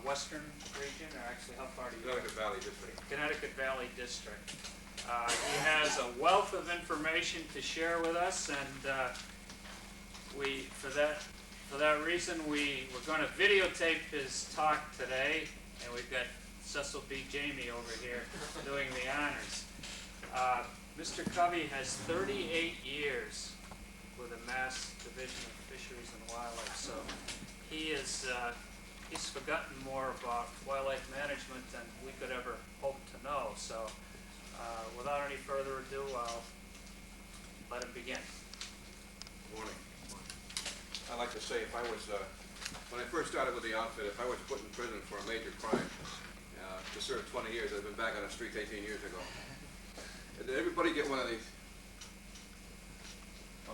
Western region, or actually how far do you? Connecticut Valley District. Connecticut Valley District. He has a wealth of information to share with us, and for that reason, we're going to videotape his talk today, and we've got Cecil B. Jamie over here doing the honors. Mr. Covey has 38 years with the Mass Division of Fisheries and Wildlife, so he's forgotten more about wildlife management than we could ever hope to know. So without any further ado, I'll let him begin. Good morning. I'd like to say, if I was, when I first started with the outfit, if I was put in prison for a major crime, to serve 20 years, I'd been back on the streets 18 years ago. Did everybody get one of these?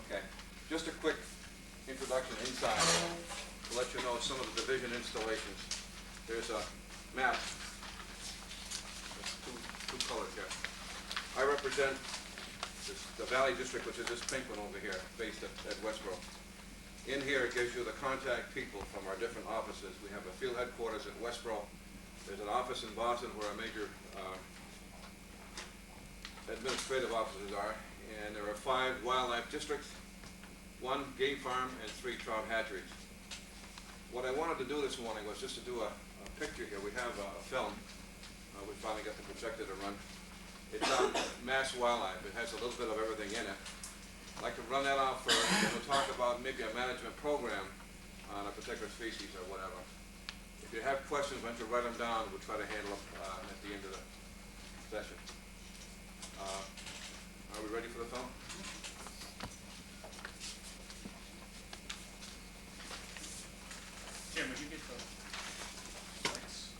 Okay. Just a quick introduction inside to let you know some of the division installations. There's a map. There's two colors here. I represent the Valley District, which is this pink one over here, based at Westboro. In here, it gives you the contact people from our different offices. We have a field headquarters at Westboro. There's an office in Boston where our major administrative offices are, and there are 5 wildlife districts, 1 game farm, and 3 trout hatcheries. What I wanted to do this morning was just to do a picture here. We have a film. We finally got the projector to run. It's on Mass Wildlife. It has a little bit of everything in it. I'd like to run that off first, and we'll talk about maybe a management program on a particular species or whatever. If you have questions, why don't you write them down, and we'll try to handle them at the end of the session. Are we ready for the film? Jim, would you get the lights?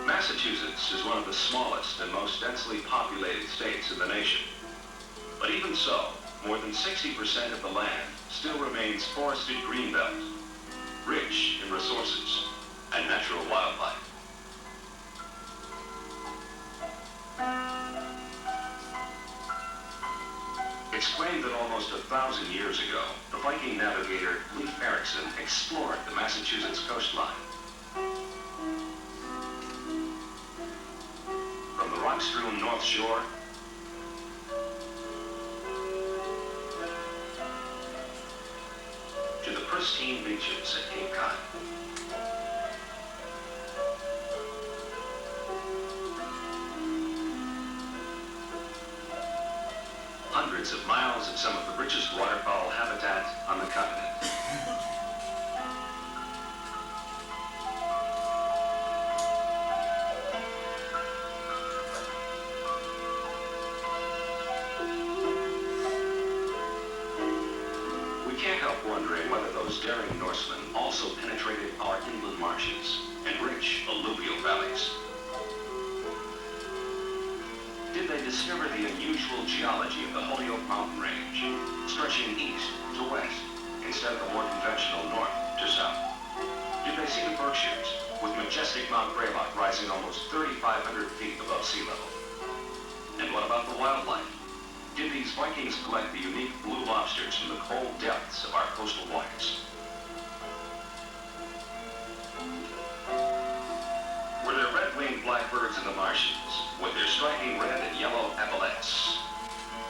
Massachusetts is one of the smallest and most densely populated states in the nation. But even so, more than 60% of the land still remains forested greenbelt, rich in resources and natural wildlife. It's claimed that almost 1,000 years ago, the Viking navigator Leif Erikson explored the Massachusetts coastline. From the rock-strewn North Shore to the pristine beaches at Cape Cod. Hundreds of miles of some of the richest waterfowl habitat on the continent. We can't help wondering whether those daring Norsemen also penetrated our inland marshes and rich alluvial valleys. Did they discover the unusual geology of the Holyoke Mountain Range, stretching east to west instead of the more conventional north to south? Did they see the Berkshires, with majestic Mount Greylock rising almost 3,500 feet above sea level. And what about the wildlife? Did these Vikings collect the unique blue lobsters from the cold depths of our coastal waters? Were there red-winged blackbirds in the marshes with their striking red and yellow epaulets?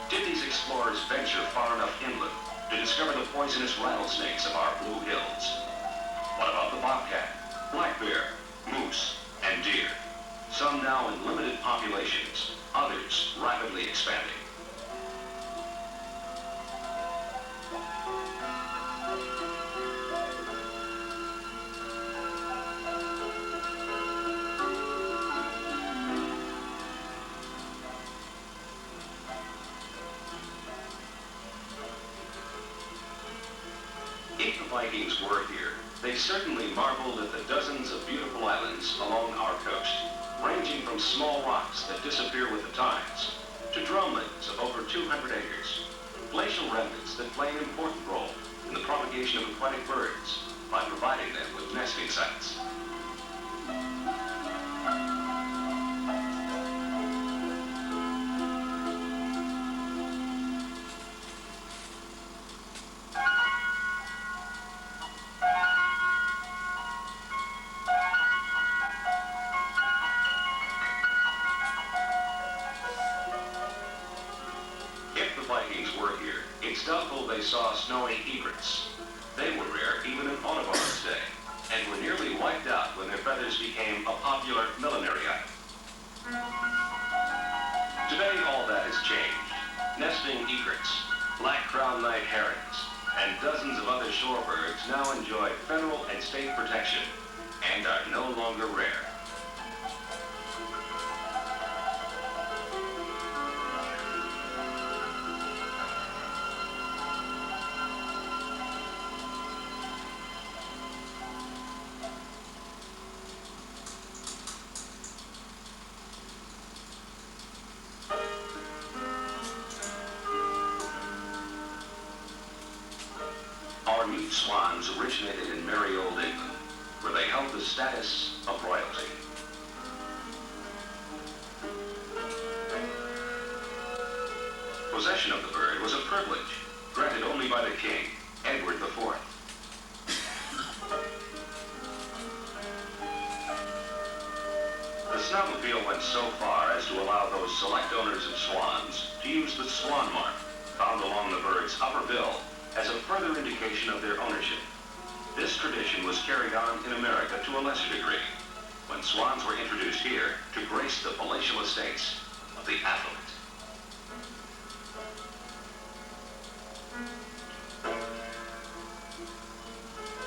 Did these explorers venture far enough inland to discover the poisonous rattlesnakes of our blue hills? What about the bobcat, black bear, moose, and deer? Some now in limited populations, others rapidly expanding. If the Vikings were here, they certainly marveled at the dozens of beautiful islands along our coast, ranging from small rocks that disappear with the tides to drumlins of over 200 acres, glacial remnants that play an important role in the propagation of aquatic birds by providing them with nesting sites. If the Vikings were here, it's doubtful they saw snowy egrets. They were rare even in Audubon's day, and were nearly wiped out when their feathers became a popular millinery item. Today, all that has changed. Nesting egrets, black-crowned night herons, and dozens of other shorebirds now enjoy federal and state protection and are no longer rare. Our mute swans originated in merry old England, where they held the status of royalty. Possession of the bird was a privilege granted only by the king, Edward IV. The snub appeal went so far as to allow those select owners of swans to use the swan mark found along the bird's upper bill as a further indication of their ownership. This tradition was carried on in America to a lesser degree, when swans were introduced here to grace the palatial estates of the affluent.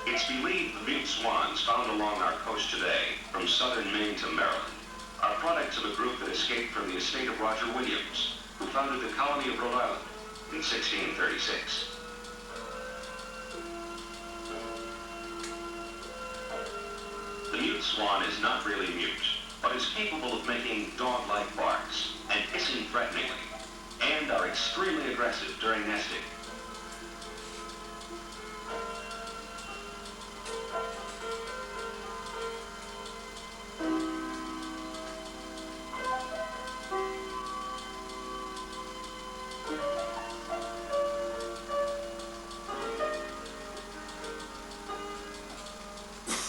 It's believed the mute swans found along our coast today, from southern Maine to Maryland, are products of a group that escaped from the estate of Roger Williams, who founded the colony of Rhode Island in 1636. The mute swan is not really mute, but is capable of making dog-like barks and hissing threateningly, and are extremely aggressive during nesting.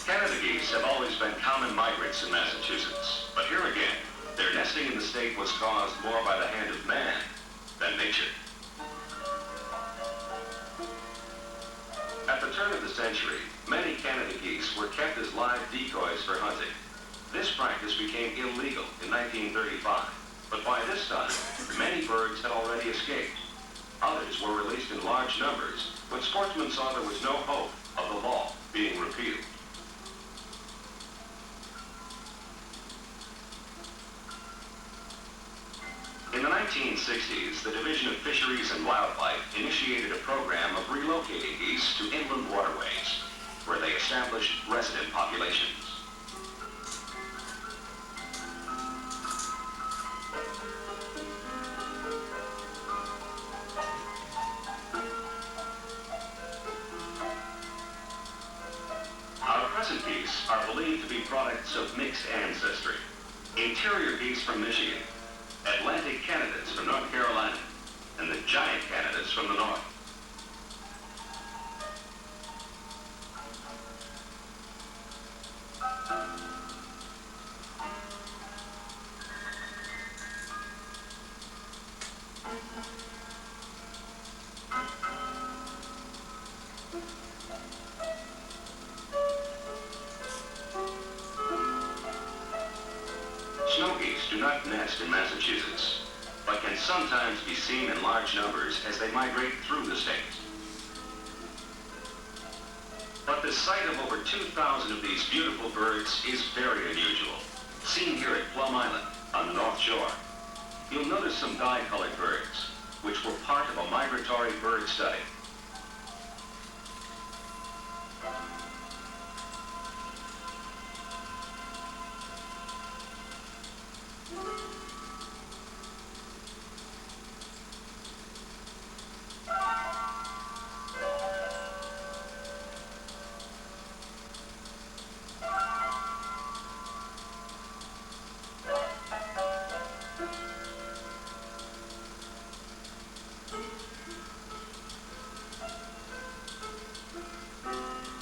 Canada geese have always been common migrants in Massachusetts, but here again, their nesting in the state was caused more by the hand of man than nature. At the turn of the century, many Canada geese were kept as live decoys for hunting. This practice became illegal in 1935, but by this time, many birds had already escaped. Others were released in large numbers when sportsmen saw there was no hope of the law being repealed. In the 1960s, the Division of Fisheries and Wildlife initiated a program of relocating geese to inland waterways, where they established resident populations. Our crescent geese are believed to be products of mixed ancestry. Interior geese from Michigan, Atlantic Canadas from North Carolina, and the giant Canadas from the north. Snow geese do not nest in Massachusetts, but can sometimes be seen in large numbers as they migrate through the state. But the sight of over 2,000 of these beautiful birds is very unusual, seen here at Plum Island on the North Shore. You'll notice some dye-colored birds, which were part of a migratory bird study.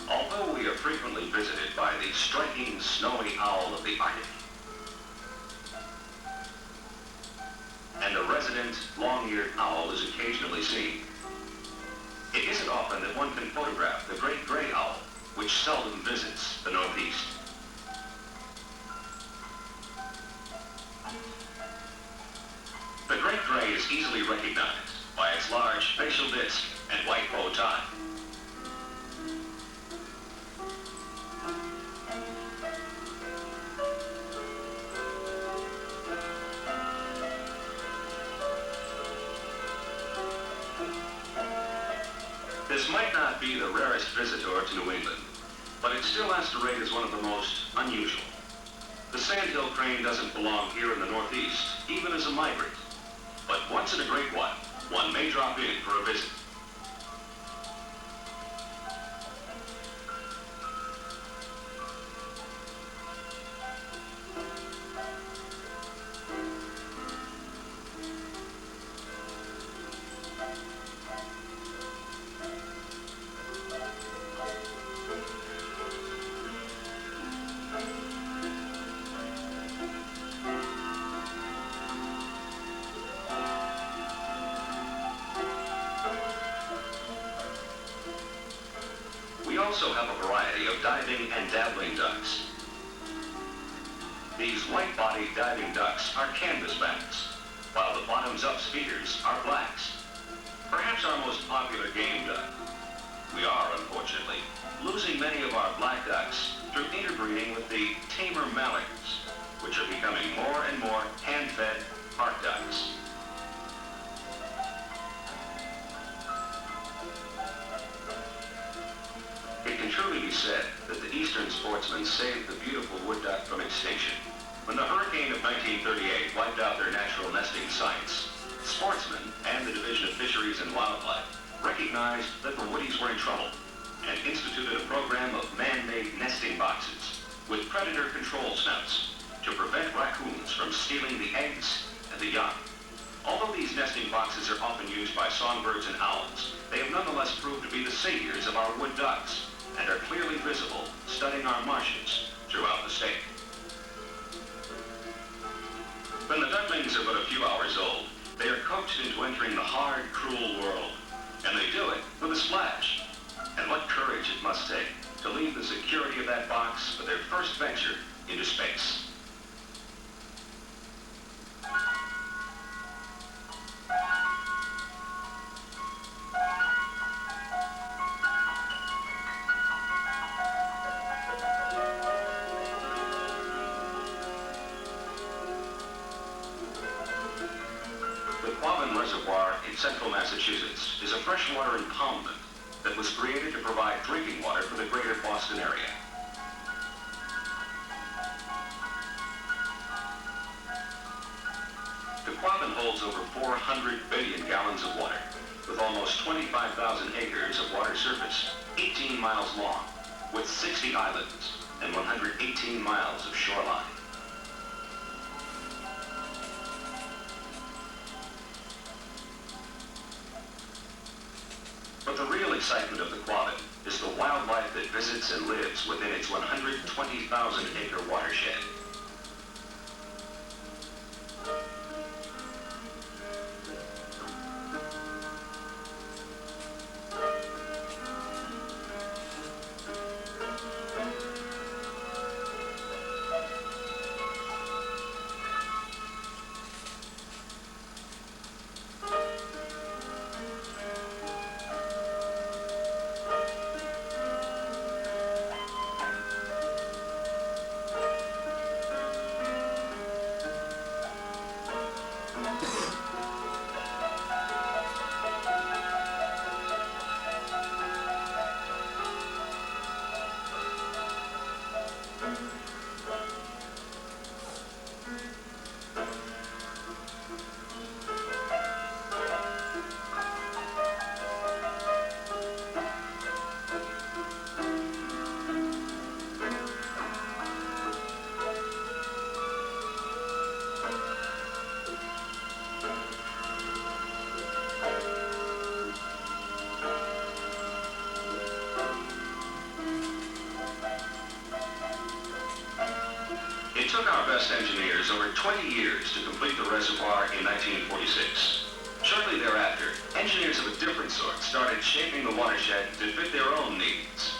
Although we are frequently visited by the striking snowy owl of the Arctic and the resident long-eared owl is occasionally seen, it isn't often that one can photograph the great gray owl, which seldom visits the Northeast. The great gray is easily recognized by its large facial disc and white bow tie. This might not be the rarest visitor to New England, but it's still estimated as one of the most unusual. The sandhill crane doesn't belong here in the Northeast, even as a migrant. But once in a great while, one may drop in for a visit. We also have a variety of diving and dabbling ducks. These white-bodied diving ducks are canvasbacks, while the bottoms-up speakers are blacks. Perhaps our most popular game duck. We are, unfortunately, losing many of our black ducks through interbreeding with the tamer mallards, which are becoming more and more hand-fed park ducks. It can truly be said that the eastern sportsmen saved the beautiful wood duck from extinction. When the hurricane of 1938 wiped out their natural nesting sites, sportsmen and the Division of Fisheries and Wildlife recognized that the woodies were in trouble and instituted a program of man-made nesting boxes with predator control snouts to prevent raccoons from stealing the eggs and the young. Although these nesting boxes are often used by songbirds and owls, they have nonetheless proved to be the saviors of our wood ducks and are clearly visible studding our marshes throughout the state. When the ducklings are but a few hours old, they are coaxed into entering the hard, cruel world, and they do it with a splash. And what courage it must take to leave the security of that box for their first venture into space. The Quabbin Reservoir in central Massachusetts is a freshwater impoundment that was created to provide drinking water for the greater Boston area. The Quabbin holds over 400 billion gallons of water, with almost 25,000 acres of water surface, 18 miles long, with 60 islands and 118 miles of shoreline. But the real excitement of the Quabbin is the wildlife that visits and lives within its 120,000-acre watershed. It took our best engineers over 20 years to complete the reservoir in 1946. Shortly thereafter, engineers of a different sort started shaping the watershed to fit their own needs.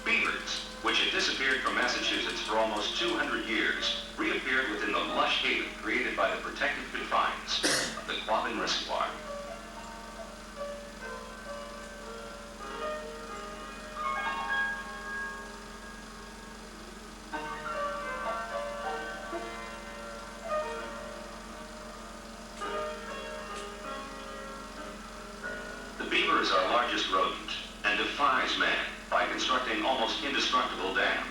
Beavers, which had disappeared from Massachusetts for almost 200 years, reappeared within the lush haven created by the protective confines of the Quabbin Reservoir. The beaver is our largest rodent and defies man by constructing almost indestructible dams.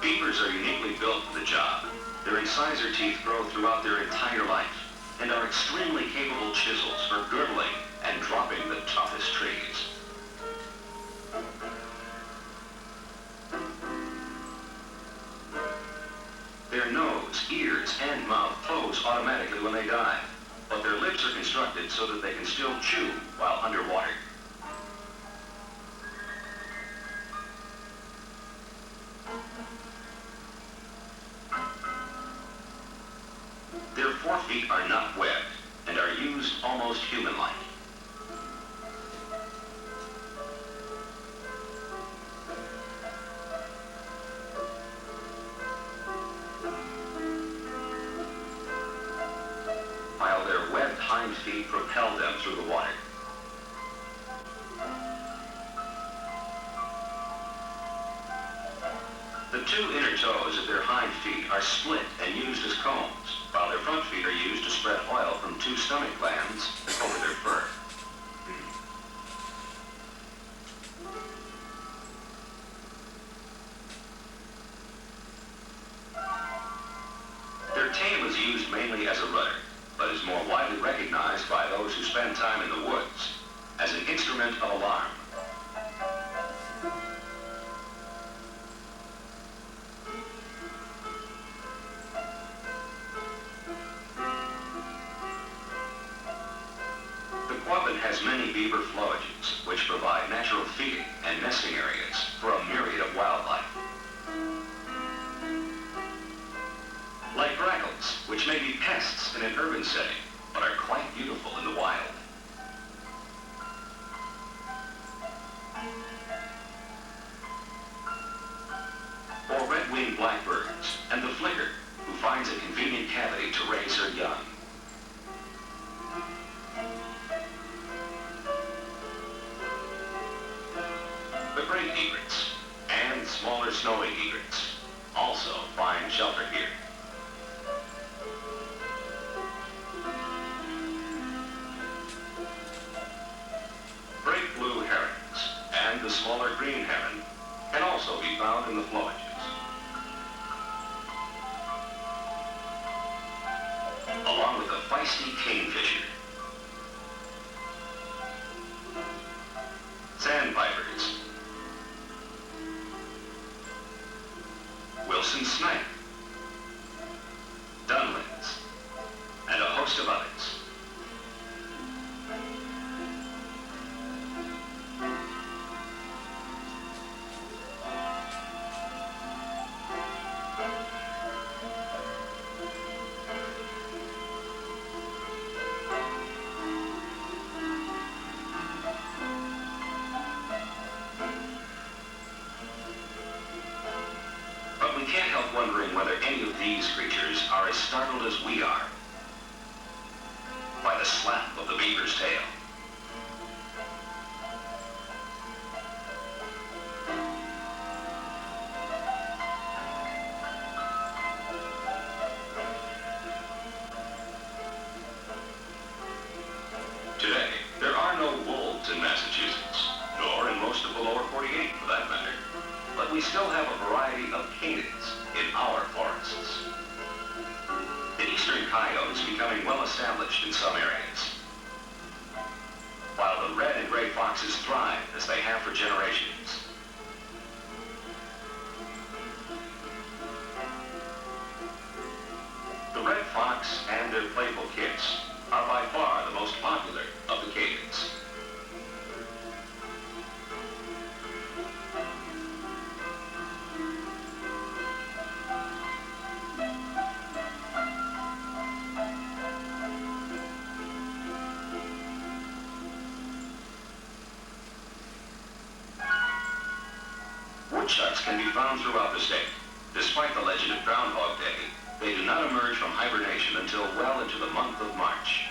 Beavers are uniquely built for the job. Their incisor teeth grow throughout their entire life and are extremely capable chisels for girdling and dropping the toughest trees. Their nose, ears, and mouth close automatically when they dive, but their lips are constructed so that they can still chew while underwater. Their forefeet are not webbed and are used almost human-like. While their webbed hind feet propel them through the water. The two inner toes of their hind feet are split and used as combs, while their front feet are used to spread oil from two stomach glands over their fur. Their tail is used mainly as a rudder, but is more widely recognized by those who spend time in the woods as an instrument of alarm. The Quabbin has many beaver flowages, which provide natural feeding and nesting areas for a myriad of wildlife. Like grackles, which may be pests in an urban setting, but are quite beautiful in the wild. Or red-winged blackbirds, and the flicker, who finds a convenient cavity to raise her young. The great egrets, smaller snowy egrets. Also fine shelter here. Great blue herons and the smaller green heron can also be found in the flowages. Along with the feisty kingfisher, sandpipers, Wilson snipe, dunlins, and a host of others. But we can't help wondering whether any of these creatures are as startled as we are by the slap of the beaver's tail. Today, there are no wolves in Massachusetts, nor in most of the lower 48 for that matter. But we still have a variety of canids in our forests. The eastern coyote is becoming well established in some areas, while the red and gray foxes thrive as they have for generations. The red fox and their playful kits are by far the most popular of the canids. Woodchucks can be found throughout the state. Despite the legend of Groundhog Day, they do not emerge from hibernation until well into the month of March.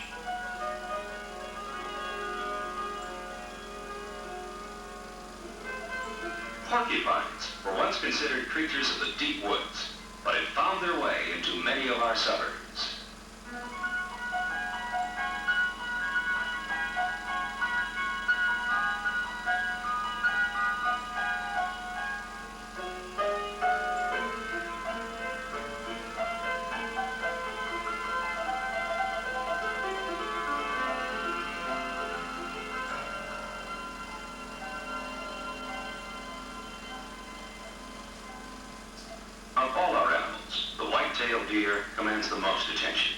Porcupines were once considered creatures of the deep woods, but have found their way into many of our suburbs. Of all our animals, the white-tailed deer commands the most attention.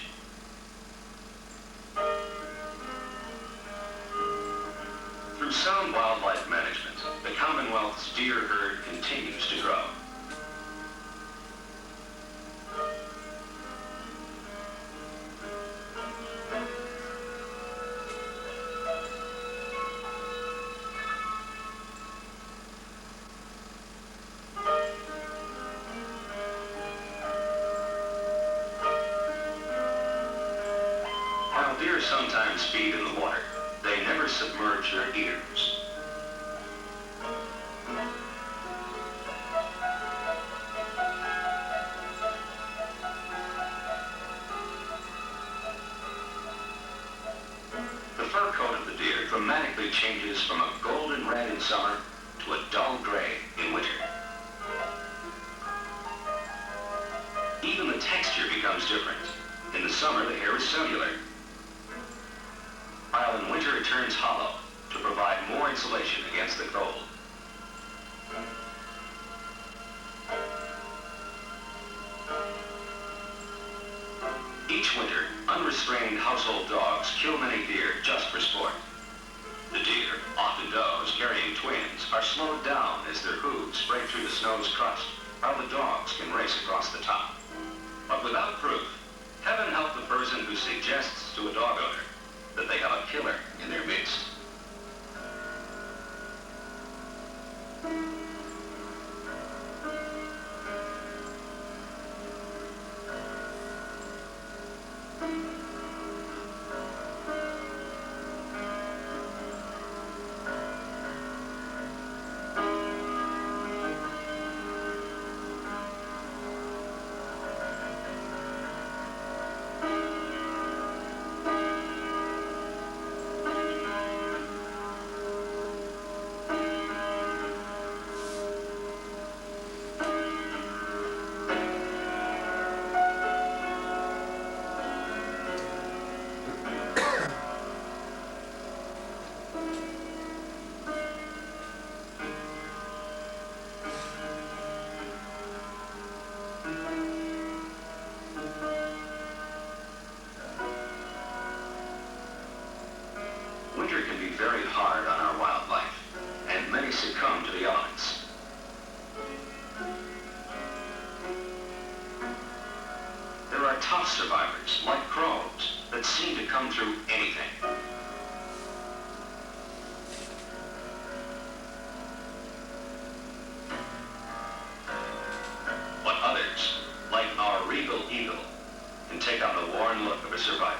Through sound wildlife management, the Commonwealth's deer herd continues to grow. While deer sometimes feed in the water, they never submerge their ears. The fur coat of the deer dramatically changes from a golden red in summer to a dull gray in winter. Even the texture becomes different. In the summer, the hair is cellular, while in winter it turns hollow to provide more insulation against the cold. Each winter, unrestrained household dogs kill many deer just for sport. The deer, often does carrying twins, are slowed down as their hooves break through the snow's crust, while the dogs can race across the top. But without proof, heaven help the person who suggests to a dog owner that they have a killer in their midst. tough survivors, like crows, that seem to come through anything. But others, like our regal eagle, can take on the worn look of a survivor.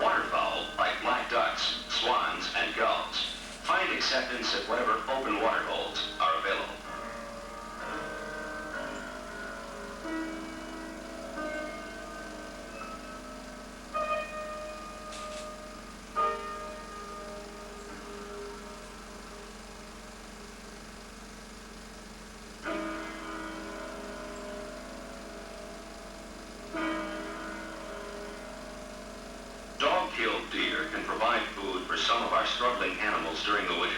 Waterfowl, like black ducks, swans, and gulls, find acceptance at whatever open water holes are available. Dog-killed deer can provide food for some of our struggling animals during the winter,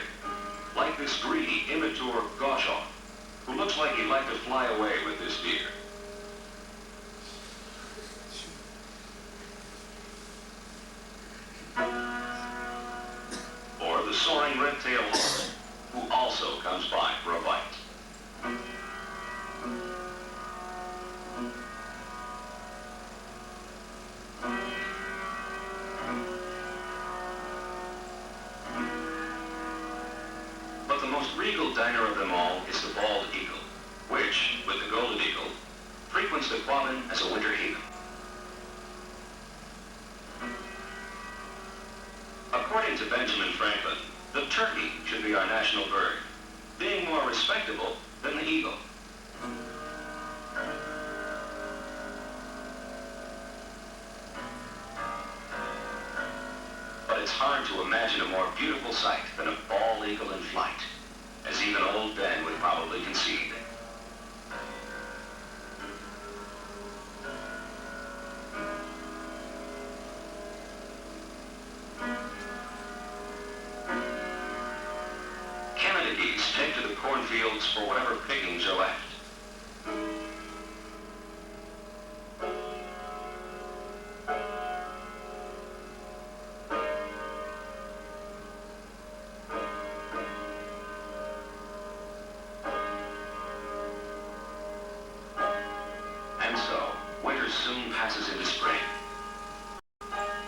like this greedy, immature goshawk, who looks like he'd like to fly away with this deer. Or the soaring red-tailed hawk, who also comes by for a bite. But the most regal diner of them all is the bald eagle, which, with the golden eagle, frequents the Quabbin as a winter haven. According to Benjamin Franklin, the turkey should be our national bird, being more respectable than the eagle. But it's hard to imagine a more beautiful sight than a bald eagle in flight, as even old Ben would probably concede. Canada geese take to the cornfields for whatever pickings are left. And so, winter soon passes into spring,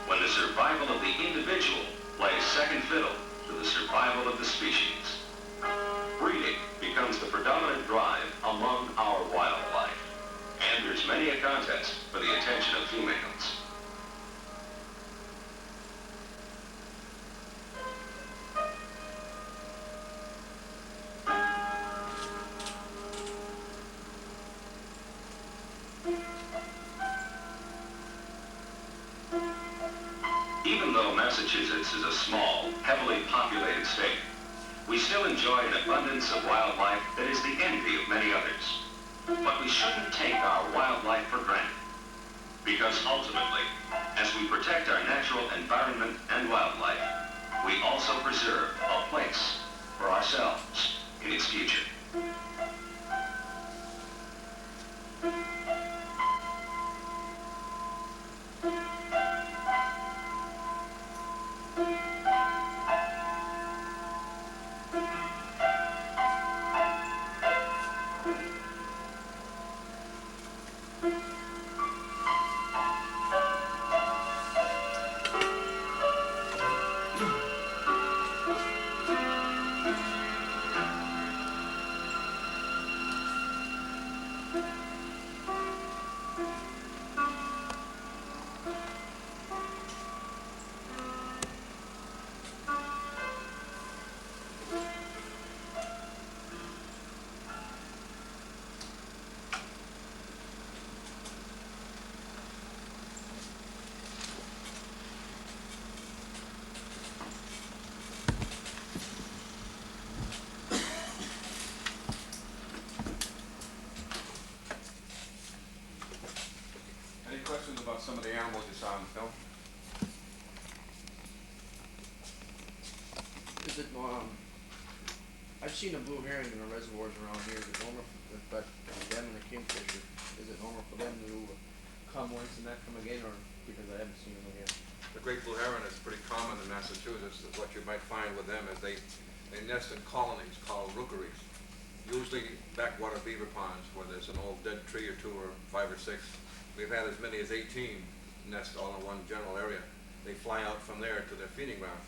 when the survival of the individual plays second fiddle to the survival of the species. Breeding becomes the predominant drive among our wildlife, and there's many a contest for the attention of females. Even though Massachusetts is a small, heavily populated state, we still enjoy an abundance of wildlife that is the envy of many others. But we shouldn't take our wildlife for granted, because ultimately, as we protect our natural environment and wildlife, we also preserve a place for ourselves in its future. Any questions about some of the animals you saw in the film? Is it, I've seen the blue herring in the reservoirs around here. Is it normal for them and the kingfisher? Is it normal for them to come once and not come again, or because I haven't seen them again? The great blue heron is pretty common in Massachusetts. What you might find with them is they nest in colonies called rookeries. usually backwater beaver ponds where there's an old dead tree or two or 5 or 6. We've had as many as 18 nests all in one general area. They fly out from there to their feeding ground.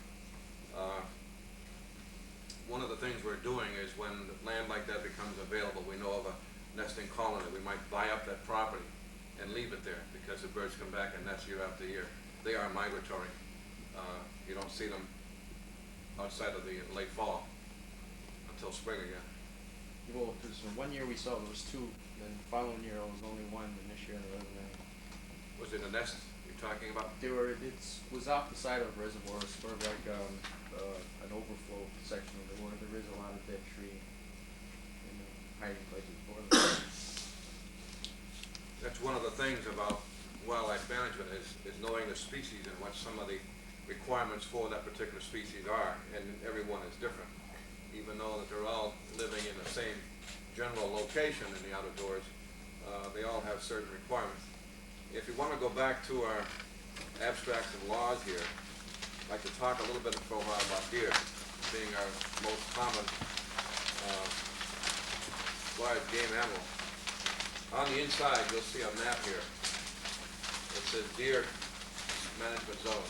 One of the things we're doing is when land like that becomes available, we know of a nesting colony, we might buy up that property and leave it there because the birds come back and nest year after year. They are migratory. You don't see them outside of the late fall until spring again. Well, because one year we saw there was 2, then the following year there was only 1, and this year there wasn't any. Was it a nest you're talking about? They were, was off the side of a reservoir, sort of like an overflow section of the where there is a lot of dead tree and hiding places for them. That's one of the things about wildlife management is knowing the species and what some of the requirements for that particular species are, and everyone is different. Even though that they're all living in the same general location in the outdoors, they all have certain requirements. If you want to go back to our abstracts and laws here, I'd like to talk a little bit for a while about deer, being our most common wild game animal. On the inside, you'll see a map here. It says Deer Management Zone.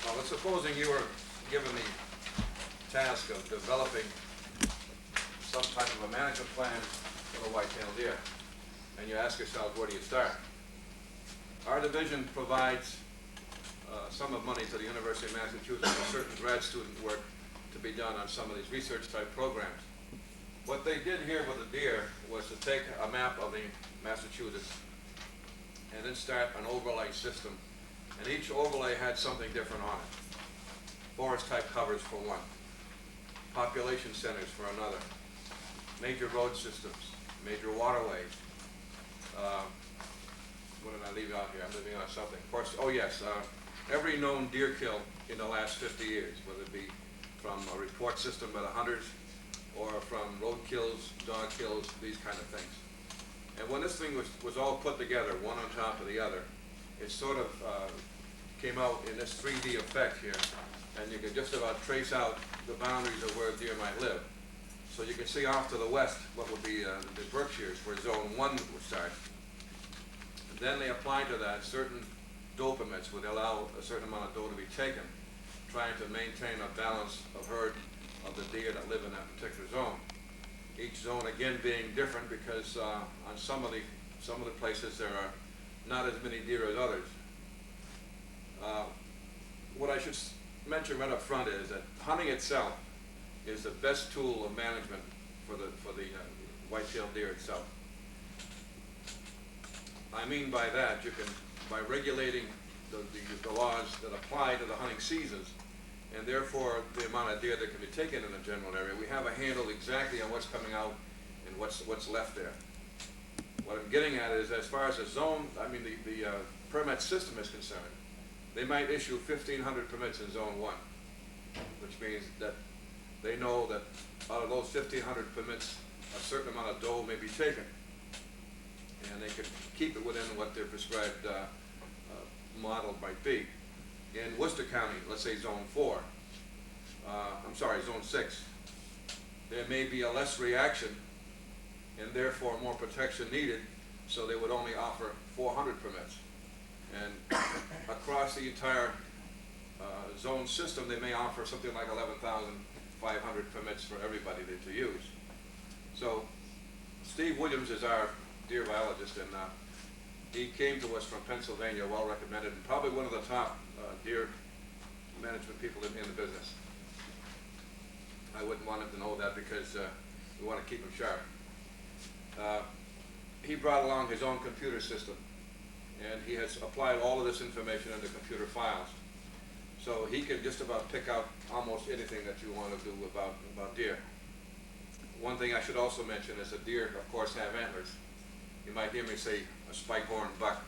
Now, let's supposing you were given the task of developing some type of a management plan for the white-tailed deer, and you ask yourself, where do you start? Our division provides sum of money to the University of Massachusetts for certain grad student work to be done on some of these research-type programs. What they did here with the deer was to take a map of the Massachusetts and then start an overlay system. And each overlay had something different on it. Forest-type covers for one, population centers for another, major road systems, major waterways. What did I leave out here? I'm leaving out something. Of course, oh yes, every known deer kill in the last 50 years, whether it be from a report system by the hunters or from road kills, dog kills, these kind of things. And when this thing was all put together, one on top of the other, it sort of came out in this 3D effect here, and you can just about trace out the boundaries of where deer might live. So you can see off to the west what would be the Berkshires, where zone 1 would start. And then they apply to that certain doe permits, would allow a certain amount of doe to be taken, trying to maintain a balance of herd of the deer that live in that particular zone. Each zone again being different because on some of the places there are not as many deer as others. What I should mention right up front is that hunting itself is the best tool of management for the white-tailed deer itself. I mean by that, you can, by regulating the laws that apply to the hunting seasons, and therefore the amount of deer that can be taken in a general area, we have a handle exactly on what's coming out and what's left there. What I'm getting at is, as far as the zone, I mean the permit system is concerned, they might issue 1,500 permits in zone 1, which means that they know that out of those 1,500 permits, a certain amount of doe may be taken, and they can keep it within what their prescribed model might be. In Worcester County, let's say zone 4, zone 6, there may be a less reaction and therefore more protection needed, so they would only offer 400 permits. And across the entire zone system, they may offer something like 11,500 permits for everybody to use. So Steve Williams is our deer biologist, and he came to us from Pennsylvania, well recommended, and probably one of the top deer management people in the business. I wouldn't want him to know that because we want to keep him sharp. He brought along his own computer system, and he has applied all of this information into computer files. So he can just about pick out almost anything that you want to do about deer. One thing I should also mention is that deer, of course, have antlers. You might hear me say a spike-horn buck.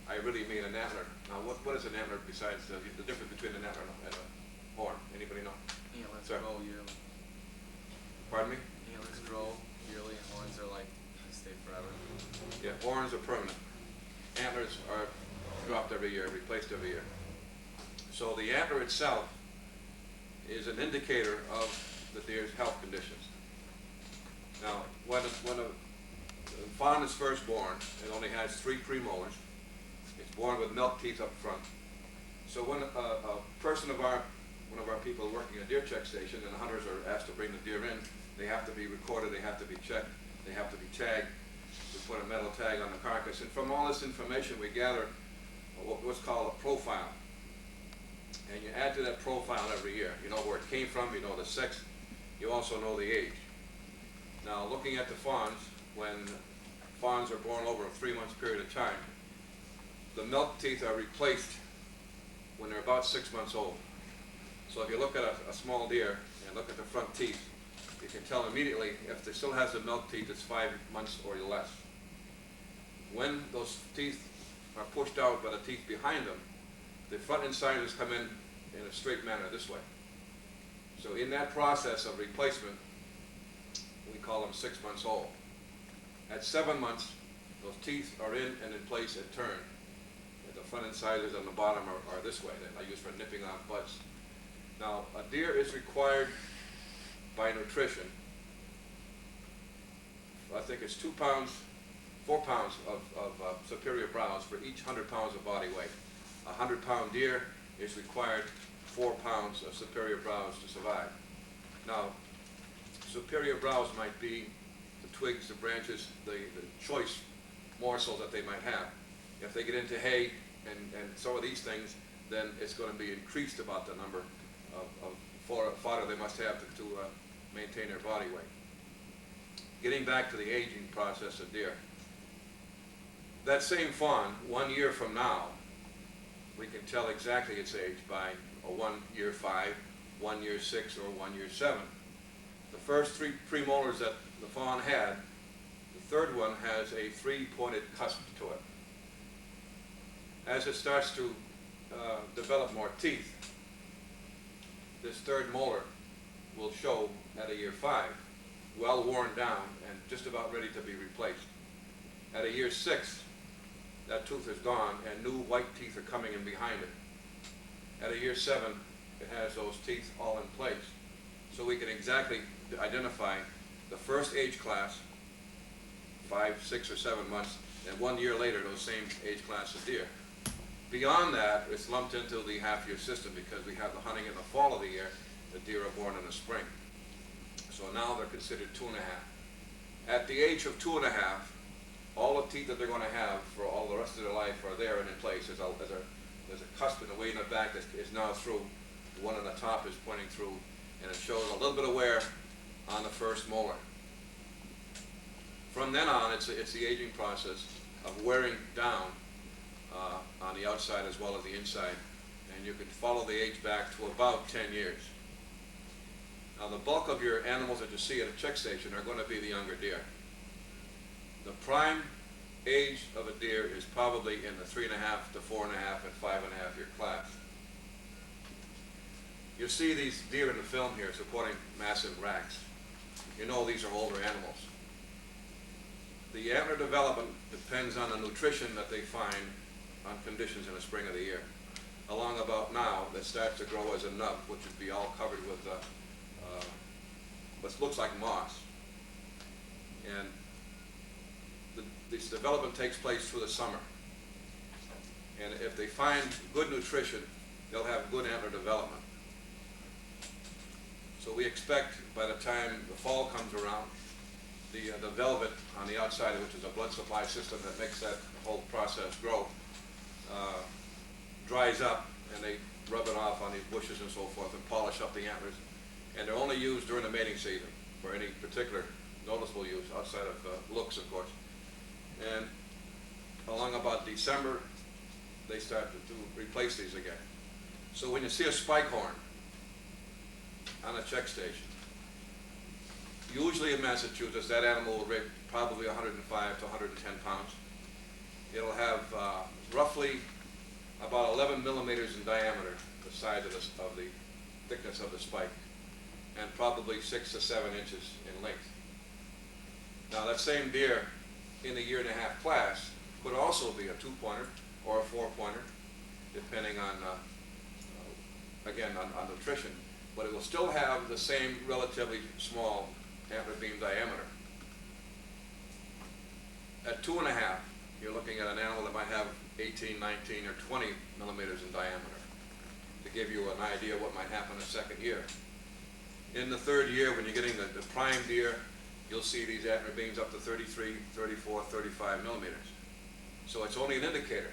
I really mean an antler. Now, what is an antler besides the difference between an antler and a horn? Anybody know? Antlers Sir? grow yearly. Pardon me? Antlers grow yearly, and horns are like, they stay forever. Yeah, horns are permanent. Antlers are dropped every year, replaced every year. So the antler itself is an indicator of the deer's health conditions. Now, when a fawn is first born, it only has 3 premolars. It's born with milk teeth up front. So when a person of one of our people working at a deer check station, and the hunters are asked to bring the deer in, they have to be recorded, they have to be checked, they have to be tagged. We put a metal tag on the carcass, and from all this information we gather what's called a profile. And you add to that profile every year. You know where it came from, you know the sex, you also know the age. Now, looking at the fawns, when fawns are born over a 3-month period of time, the milk teeth are replaced when they're about 6 months old. So if you look at a small deer and look at the front teeth, you can tell immediately if it still has the milk teeth, it's 5 months or less. When those teeth are pushed out by the teeth behind them, the front incisors come in a straight manner this way. So in that process of replacement, we call them 6 months old. At 7 months, those teeth are in and in place and turn. The front incisors on the bottom are this way, that I use for nipping off buds. Now, a deer is required by nutrition, I think it's 2 pounds, 4 pounds of superior browse for each 100 pounds of body weight. A 100-pound deer is required 4 pounds of superior browse to survive. Now, superior browse might be the twigs, the branches, the choice morsels that they might have. If they get into hay and some of these things, then it's going to be increased about the number of fodder they must have to maintain their body weight. Getting back to the aging process of deer, that same fawn, 1 year from now, we can tell exactly its age by a 1 year 5, 1 year 6, or 1 year 7. The first 3 premolars that the fawn had, the third one has a 3-pointed cusp to it. As it starts to develop more teeth, this third molar will show at a year 5, well worn down and just about ready to be replaced. At a year 6, that tooth is gone and new white teeth are coming in behind it. At a year 7, it has those teeth all in place. So we can exactly identify the first age class, 5, 6, or 7 months, and 1 year later, those same age class of deer. Beyond that, it's lumped into the half-year system because we have the hunting in the fall of the year, the deer are born in the spring. So now they're considered 2.5. At the age of 2.5, all the teeth that they're going to have for all the rest of their life are there and in place. There's a cusp in the way in the back that is now through. The one on the top is pointing through, and it shows a little bit of wear on the first molar. From then on, it's the aging process of wearing down on the outside as well as the inside, and you can follow the age back to about 10 years. Now, the bulk of your animals that you see at a check station are going to be the younger deer. The prime age of a deer is probably in the 3.5 to 4.5 and 5.5 year class. You see these deer in the film here supporting massive racks. You know these are older animals. The antler development depends on the nutrition that they find on conditions in the spring of the year. Along about now, that starts to grow as a nub, which would be all covered with what looks like moss. And this development takes place through the summer. And if they find good nutrition, they'll have good antler development. So we expect by the time the fall comes around, the velvet on the outside, which is a blood supply system that makes that whole process grow, dries up, and they rub it off on these bushes and so forth and polish up the antlers. And they're only used during the mating season for any particular noticeable use outside of looks, of course. And along about December, they start to replace these again. So when you see a spike horn on a check station, usually in Massachusetts, that animal will weigh probably 105 to 110 pounds. It'll have roughly about 11 millimeters in diameter, the size of the thickness of the spike, and probably 6 to 7 inches in length. Now, that same deer in the 1.5 year class could also be a 2-pointer or a 4-pointer, depending on, again, on nutrition. but it will still have the same relatively small antler beam diameter. At 2.5, you're looking at an animal that might have 18, 19, or 20 millimeters in diameter, to give you an idea what might happen the second year. In the third year, when you're getting the prime deer, you'll see these antler beams up to 33, 34, 35 millimeters. So it's only an indicator.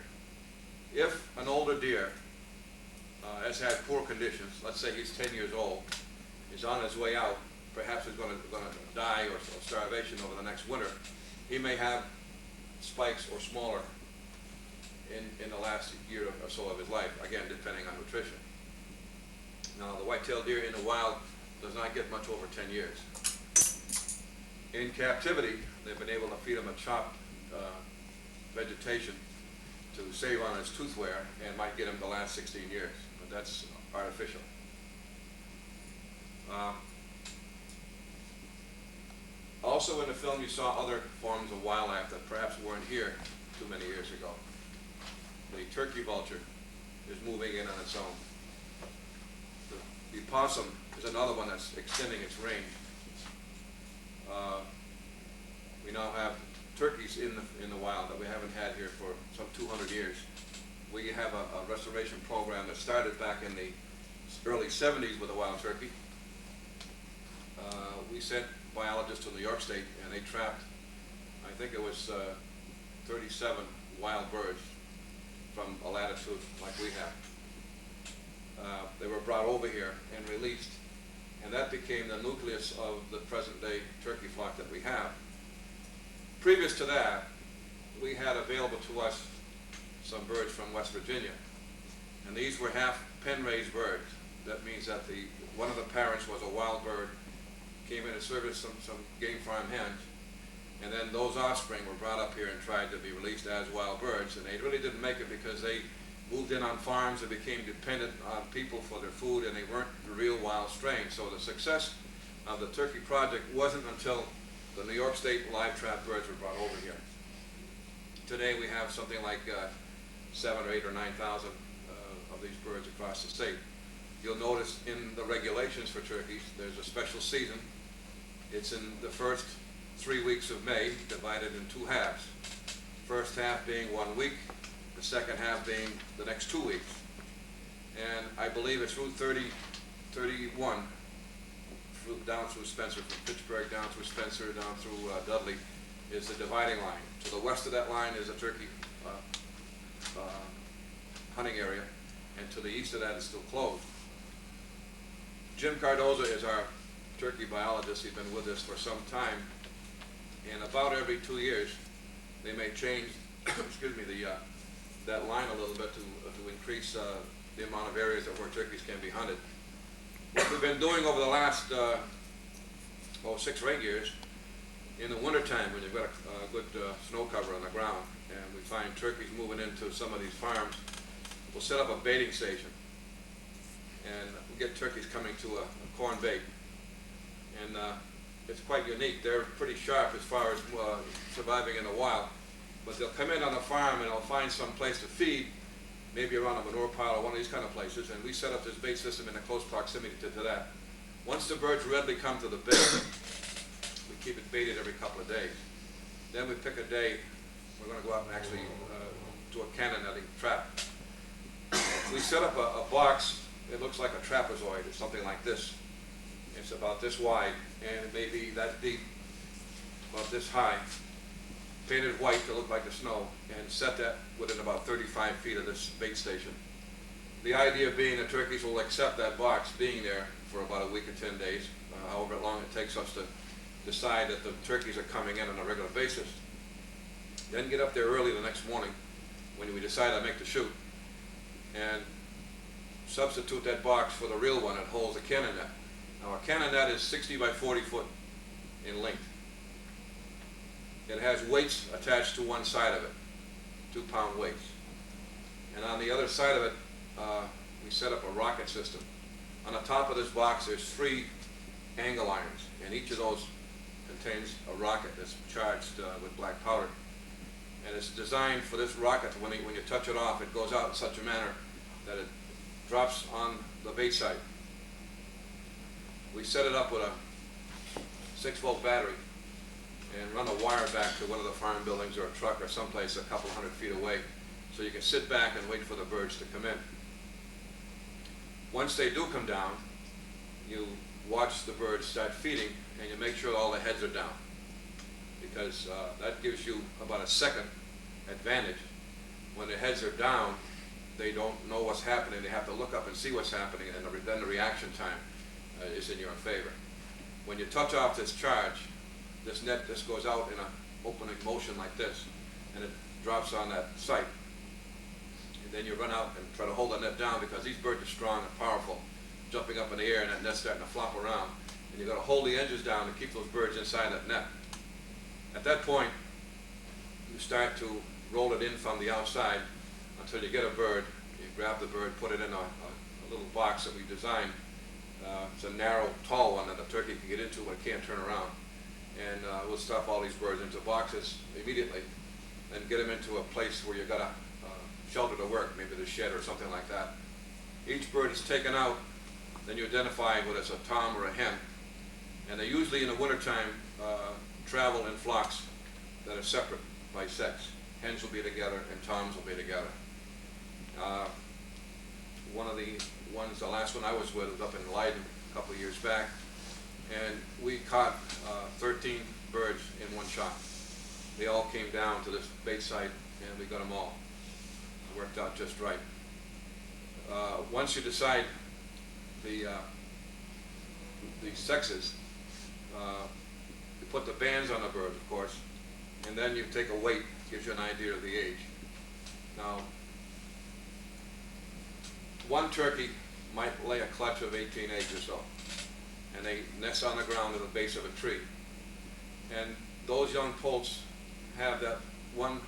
If an older deer has had poor conditions, let's say he's 10 years old, is on his way out, perhaps he's going to die or starvation over the next winter, he may have spikes or smaller in the last year or so of his life, again, depending on nutrition. Now, the white-tailed deer in the wild does not get much over 10 years. In captivity, they've been able to feed him a chopped vegetation to save on his tooth wear and might get him the last 16 years, but that's artificial. Also in the film you saw other forms of wildlife that perhaps weren't here too many years ago. The turkey vulture is moving in on its own. The opossum is another one that's extending its range. We now have turkeys in the wild that we haven't had here for some 200 years. We have a restoration program that started back in the early 70s with a wild turkey. We sent biologists to New York State and they trapped, I think it was 37 wild birds from a latitude like we have. They were brought over here and released, and that became the nucleus of the present day turkey flock that we have. Previous to that, we had available to us some birds from West Virginia, and these were half pen-raised birds. That means that one of the parents was a wild bird, came in and serviced some game farm hens, and then those offspring were brought up here and tried to be released as wild birds, and they really didn't make it because they moved in on farms and became dependent on people for their food, and they weren't the real wild strains. So the success of the turkey project wasn't until the New York State live trap birds were brought over here. Today we have something like 7 or 8 or 9,000 of these birds across the state. You'll notice in the regulations for turkeys, there's a special season. It's in the first 3 weeks of May, divided in 2 halves. First half being 1 week, the second half being the next 2 weeks. And I believe it's Route 31, down through Spencer, from Pittsburgh down through Spencer, down through Dudley, is the dividing line. To the west of that line is a turkey hunting area, and to the east of that is still closed. Jim Cardoza is our turkey biologist. He's been with us for some time, and about every 2 years they may change excuse me, that line a little bit to increase the amount of areas where turkeys can be hunted. What we've been doing over the last 6 or 8 years, in the wintertime when you've got a good snow cover on the ground and we find turkeys moving into some of these farms, we'll set up a baiting station, and we get turkeys coming to a corn bait, and it's quite unique. They're pretty sharp as far as surviving in the wild, but they'll come in on a farm and they'll find some place to feed, maybe around a manure pile or one of these kind of places, and we set up this bait system in a close proximity to that. Once the birds readily come to the bait, we keep it baited every couple of days. Then we pick a day, we're going to go out and actually do a cannon netting trap. We set up a box. It looks like a trapezoid or something like this. It's about this wide, and it may be that deep, about this high, painted white to look like the snow, and set that within about 35 feet of this bait station. The idea being that turkeys will accept that box being there for about a week or 10 days, however long it takes us to decide that the turkeys are coming in on a regular basis. Then get up there early the next morning when we decide to make the shoot, and substitute that box for the real one that holds a cannon net. Now, a cannon net is 60 by 40 foot in length. It has weights attached to one side of it, 2-pound weights. And on the other side of it, we set up a rocket system. On the top of this box, there's 3 angle irons, and each of those contains a rocket that's charged with black powder. And it's designed for this rocket, when you touch it off, it goes out in such a manner that it drops on the bait site. We set it up with a 6-volt battery and run a wire back to one of the farm buildings or a truck or someplace a couple hundred feet away, so you can sit back and wait for the birds to come in. Once they do come down, you watch the birds start feeding and you make sure all the heads are down, because that gives you about a second advantage. When the heads are down, they don't know what's happening. They have to look up and see what's happening, and then the reaction time is in your favor. When you touch off this charge, this net just goes out in an opening motion like this, and it drops on that sight. And then you run out and try to hold the net down, because these birds are strong and powerful, jumping up in the air, and that net's starting to flop around. And you've got to hold the edges down to keep those birds inside that net. At that point, you start to roll it in from the outside until you get a bird. You grab the bird, put it in a little box that we designed. It's a narrow, tall one that the turkey can get into, but it can't turn around. And we'll stuff all these birds into boxes immediately and get them into a place where you've got a shelter to work, maybe the shed or something like that. Each bird is taken out, then you identify whether it's a tom or a hen. And they usually in the wintertime travel in flocks that are separate by sex. Hens will be together and toms will be together. One of the ones, the last one I was with, was up in Leiden a couple of years back, and we caught 13 birds in one shot. They all came down to this bait site, and we got them all. It worked out just right. Once you decide the sexes, you put the bands on the birds, of course, and then you take a weight, gives you an idea of the age. Now, one turkey might lay a clutch of 18 eggs or so, and they nest on the ground at the base of a tree. And those young poults have that one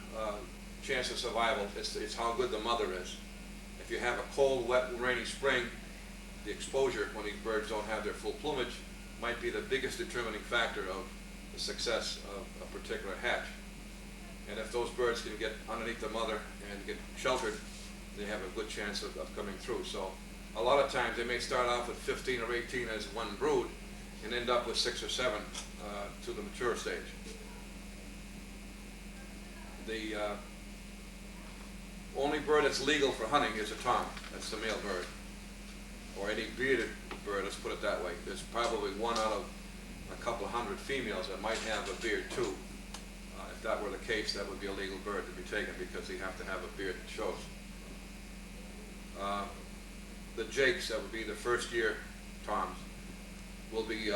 chance of survival. It's how good the mother is. If you have a cold, wet, rainy spring, the exposure when these birds don't have their full plumage might be the biggest determining factor of the success of a particular hatch. And if those birds can get underneath the mother and get sheltered, they have a good chance of coming through. So a lot of times they may start off with 15 or 18 as one brood and end up with 6 or 7 to the mature stage. The only bird that's legal for hunting is a tom. That's the male bird. Or any bearded bird, let's put it that way. There's probably one out of a couple hundred females that might have a beard too. If that were the case, that would be a legal bird to be taken, because they have to have a beard that shows. The jakes, that would be the first year toms, will be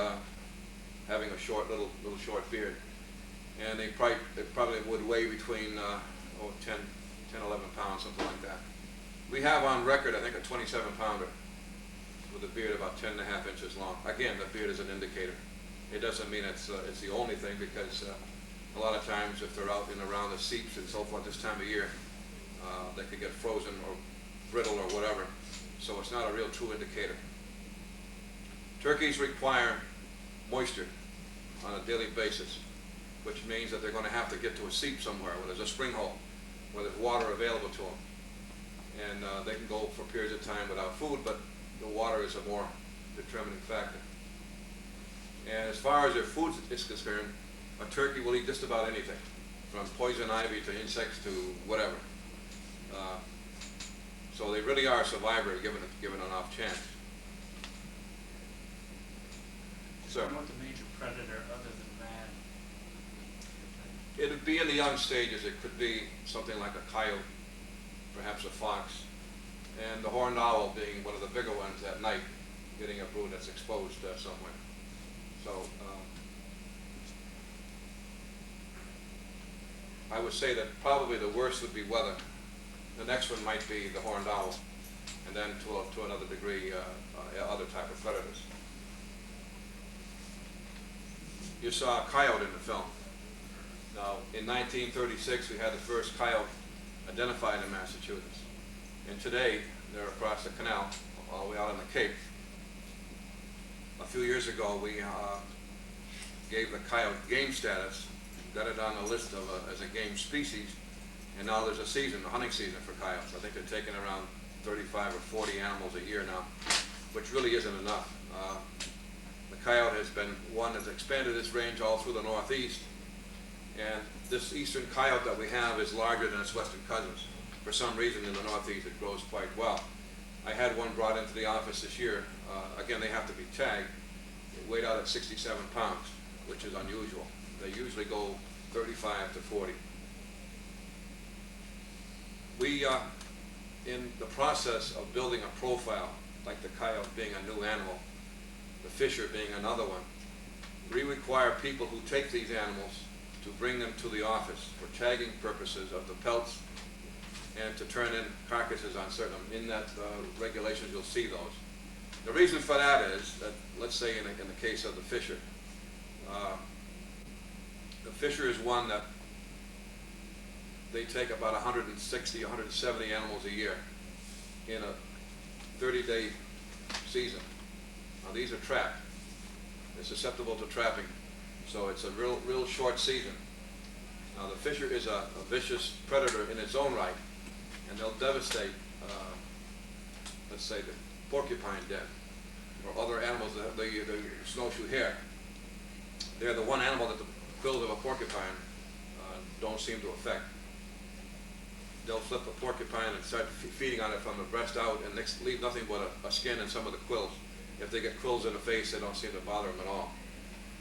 having a short, little short beard. And they probably would weigh between 10, 11 pounds, something like that. We have on record, I think, a 27-pounder with a beard about 10.5 inches long. Again, the beard is an indicator. It doesn't mean it's the only thing, because a lot of times if they're out and around the seeps and so forth this time of year, they could get frozen or brittle or whatever. So it's not a real true indicator. Turkeys require moisture on a daily basis, which means that they're going to have to get to a seep somewhere where there's a spring hole, where there's water available to them. And they can go for periods of time without food, but the water is a more determining factor. And as far as their food is concerned, a turkey will eat just about anything, from poison ivy to insects to whatever. So they really are a survivor given enough chance. So, What the major predator other than man? it would be in the young stages. It could be something like a coyote, perhaps a fox, and the horned owl being one of the bigger ones at night, getting a brood that's exposed somewhere. So I would say that probably the worst would be weather. The next one might be the horned owl, and then to another degree other type of predators. You saw a coyote in the film. Now, in 1936, we had the first coyote identified in Massachusetts. And today, they're across the canal, all the way out on the Cape. A few years ago, we gave the coyote game status, got it on the list of as a game species, and now there's a season, a hunting season for coyotes. I think they're taking around 35 or 40 animals a year now, which really isn't enough. has been one that's expanded its range all through the Northeast. And this eastern coyote that we have is larger than its western cousins. For some reason in the Northeast it grows quite well. I had one brought into the office this year. Again, they have to be tagged. It weighed out at 67 pounds, which is unusual. They usually go 35 to 40. We, in the process of building a profile, like the coyote being a new animal, the fisher being another one, we require people who take these animals to bring them to the office for tagging purposes of the pelts and to turn in carcasses on certain. In that regulations, you'll see those. The reason for that is that, let's say in the case of the fisher is one that they take about 160, 170 animals a year in a 30-day season. Now these are trapped. They're susceptible to trapping. So it's a real short season. Now the fisher is a vicious predator in its own right, and they'll devastate, let's say, the porcupine den or other animals, the snowshoe hare. They're the one animal that the quills of a porcupine don't seem to affect. They'll flip a porcupine and start feeding on it from the breast out and leave nothing but a skin and some of the quills. If they get quills in the face, they don't seem to bother them at all.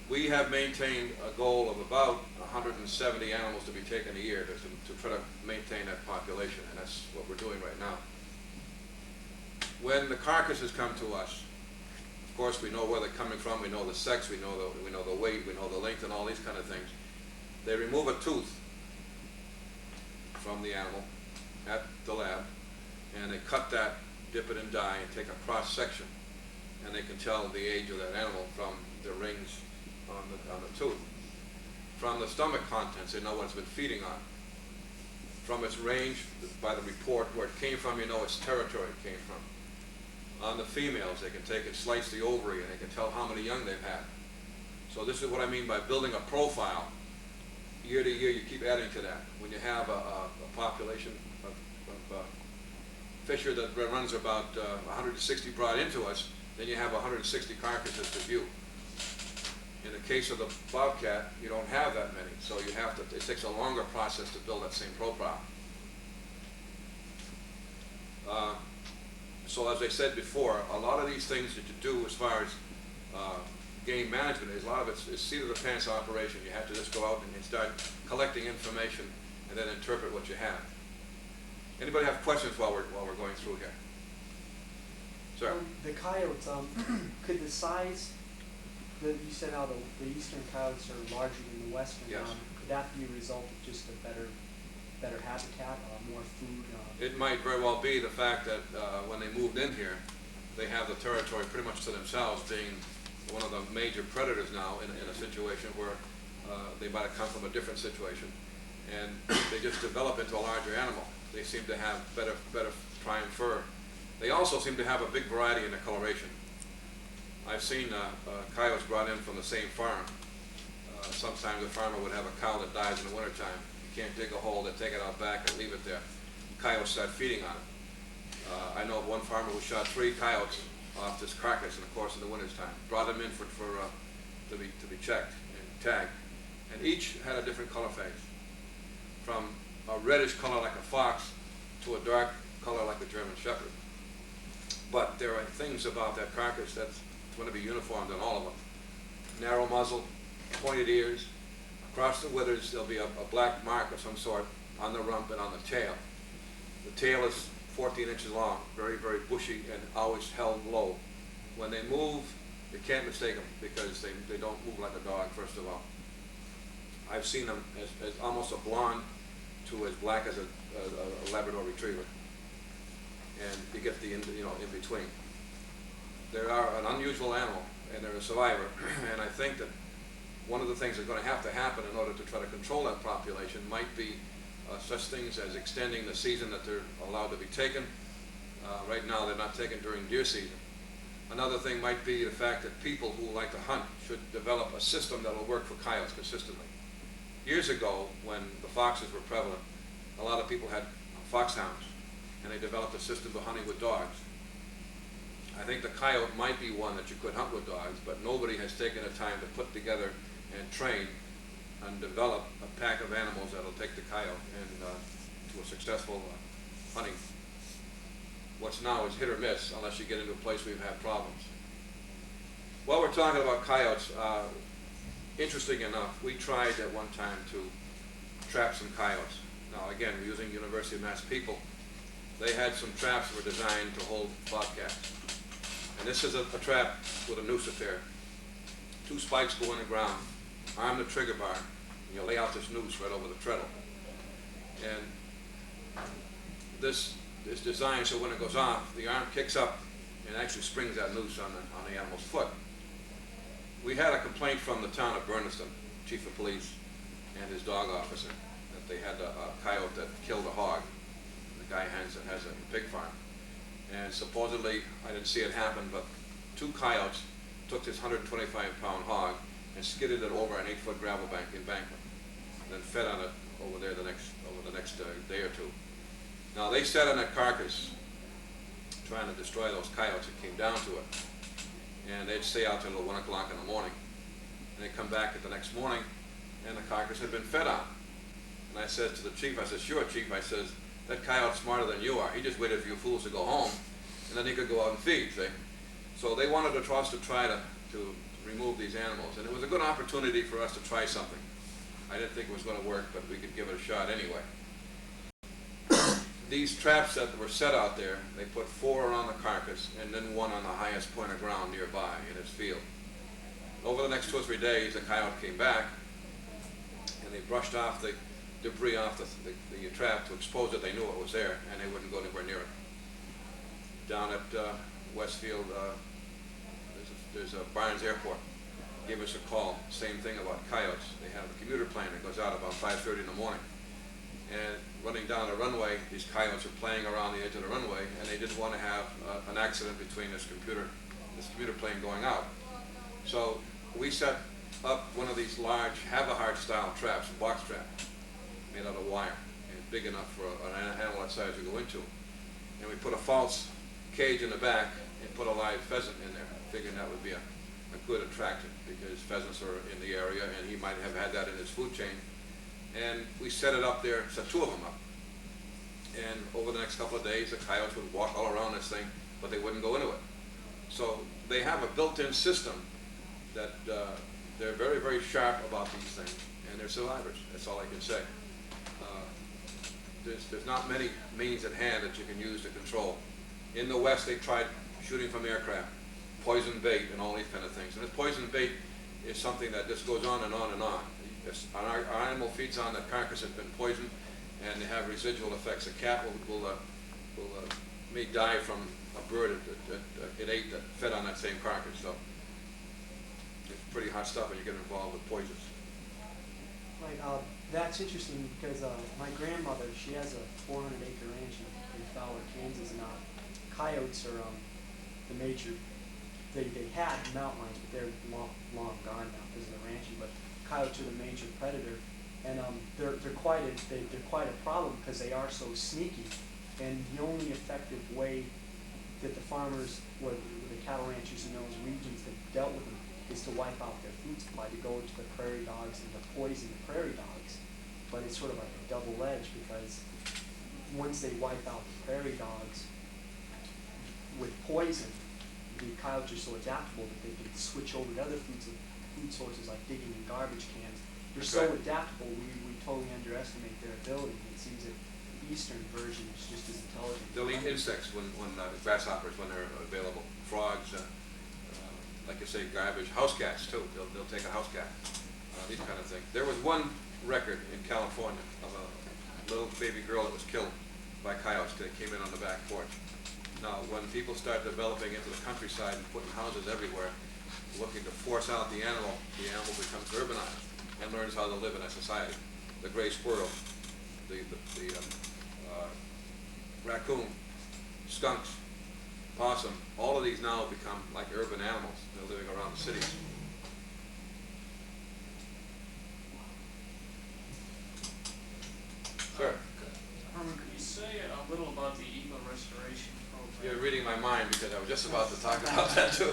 We have maintained a goal of about 170 animals to be taken a year to try to maintain that population, and that's what we're doing right now. When the carcasses come to us, of course we know where they're coming from, we know the sex, we know the weight, we know the length and all these kind of things. They remove a tooth from the animal at the lab, and they cut that, dip it in dye, and take a cross section, and they can tell the age of that animal from the rings on the tooth. From the stomach contents, they know what it's been feeding on. From its range, by the report where it came from, you know its territory it came from. On the females, they can take and slice the ovary, and they can tell how many young they've had. So this is what I mean by building a profile. Year to year, you keep adding to that. When you have a population of fisher that runs about 160 brought into us, then you have 160 carcasses to view. In the case of the bobcat, you don't have that many, so you have to. It takes a longer process to build that same profile. So as I said before, a lot of these things that you do as far as game management is, a lot of it is seat of the pants operation. You have to just go out and start collecting information and then interpret what you have. Anybody have questions while we're going through here? Sir? The coyotes, could the size that you said how the eastern coyotes are larger than the western, Yes. Could that be a result of just a better habitat, more food? It might very well be the fact that when they moved in here, they have the territory pretty much to themselves, being one of the major predators now in a situation where they might have come from a different situation, and they just develop into a larger animal. They seem to have better prime fur. They also seem to have a big variety in the coloration. I've seen coyotes brought in from the same farm. Sometimes the farmer would have a cow that dies in the wintertime. You can't dig a hole, they take it out back and leave it there. Coyotes start feeding on it. I know of one farmer who shot 3 coyotes off this carcass in the course of the wintertime. Brought them in to be checked and tagged. And each had a different color phase. From a reddish color like a fox to a dark color like a German Shepherd. But there are things about that carcass that's going to be uniformed in all of them. Narrow muzzle, pointed ears. Across the withers there'll be a black mark of some sort on the rump and on the tail. The tail is 14 inches long, very, very bushy and always held low. When they move, you can't mistake them because they don't move like a dog, first of all. I've seen them as almost a blonde to as black as a Labrador Retriever. And you get the in between. They are an unusual animal, and they're a survivor. And I think that one of the things that's going to happen in order to try to control that population might be such things as extending the season that they're allowed to be taken. Right now, they're not taken during deer season. Another thing might be the fact that people who like to hunt should develop a system that will work for coyotes consistently. Years ago, when the foxes were prevalent, a lot of people had foxhounds, and they developed a system for hunting with dogs. I think the coyote might be one that you could hunt with dogs, but nobody has taken the time to put together and train and develop a pack of animals that'll take the coyote and to a successful hunting. What's now is hit or miss unless you get into a place where you've had problems. While we're talking about coyotes, interesting enough, we tried at one time to trap some coyotes. Now again, we're using University of Mass people. They had some traps that were designed to hold bobcats. And this is a trap with a noose affair. 2 spikes go in the ground, arm the trigger bar, and you lay out this noose right over the treadle. And this is designed so when it goes off, the arm kicks up and actually springs that noose on the animal's foot. We had a complaint from the town of Berniston, chief of police and his dog officer, that they had a coyote that killed a hog. The guy has a pig farm. And supposedly, I didn't see it happen, but 2 coyotes took this 125-pound hog and skidded it over an 8-foot gravel embankment, and then fed on it over there over the next day or 2. Now they sat on that carcass trying to destroy those coyotes. It came down to it, and they'd stay out till 1 o'clock in the morning, and they'd come back at the next morning, and the carcass had been fed on. And I said to the chief, I said, "Sure, chief," I says, "that coyote's smarter than you are. He just waited for you fools to go home, and then he could go out and feed," see? So they wanted us to try to remove these animals, and it was a good opportunity for us to try something. I didn't think it was going to work, but we could give it a shot anyway. These traps that were set out there, they put 4 around the carcass, and then 1 on the highest point of ground nearby in his field. Over the next 2 or 3 days, the coyote came back, and they brushed off the debris off the trap to expose it. They knew it was there, and they wouldn't go anywhere near it. Down at Westfield, there's a Barnes Airport. Gave us a call, same thing about coyotes. They have a commuter plane that goes out about 5:30 in the morning. And running down the runway, these coyotes are playing around the edge of the runway, and they didn't want to have an accident between this commuter plane going out. So we set up one of these large Havahart-style traps, a box trap, made out of wire, and big enough for an animal that size to go into. And we put a false cage in the back and put a live pheasant in there, figuring that would be a good attraction because pheasants are in the area, and he might have had that in his food chain. And we set it up there, set 2 of them up. And over the next couple of days, the coyotes would walk all around this thing, but they wouldn't go into it. So they have a built-in system that they're very, very sharp about these things, and they're survivors. That's all I can say. There's not many means at hand that you can use to control. In the West, they tried shooting from aircraft, poison bait, and all these kind of things. And this poison bait is something that just goes on and on and on. Our animal feeds on the carcass that's been poisoned, and they have residual effects. A cat may die from a bird it ate that fed on that same carcass. So it's pretty hot stuff when you get involved with poisons. Right, that's interesting because my grandmother, she has a 400-acre ranch in Fowler, Kansas, and coyotes are the major. They had mountain lions, but they're long gone now because of the ranching. But coyotes are the major predator, and they're quite a problem because they are so sneaky. And the only effective way that the farmers, or the cattle ranchers in those regions that dealt with them, is to wipe out their food supply, to go into the prairie dogs and to poison the prairie dogs. But it's sort of like a double edge because once they wipe out the prairie dogs with poison, the coyotes are so adaptable that they can switch over to other food sources like digging in garbage cans. They're so adaptable, we totally underestimate their ability. It seems that the eastern version is just as intelligent. They'll eat insects when grasshoppers when they're available. Frogs, like you say, garbage. House cats too. They'll take a house cat. These kind of things. There was one record in California of a little baby girl that was killed by coyotes that came in on the back porch. Now, when people start developing into the countryside and putting houses everywhere, looking to force out the animal becomes urbanized and learns how to live in a society. The gray squirrel, the raccoon, skunks, possum, all of these now become like urban animals. They're living around the cities. Sure. Herman, could you say a little about the eagle restoration program? You're reading my mind because I was just about to talk about that too.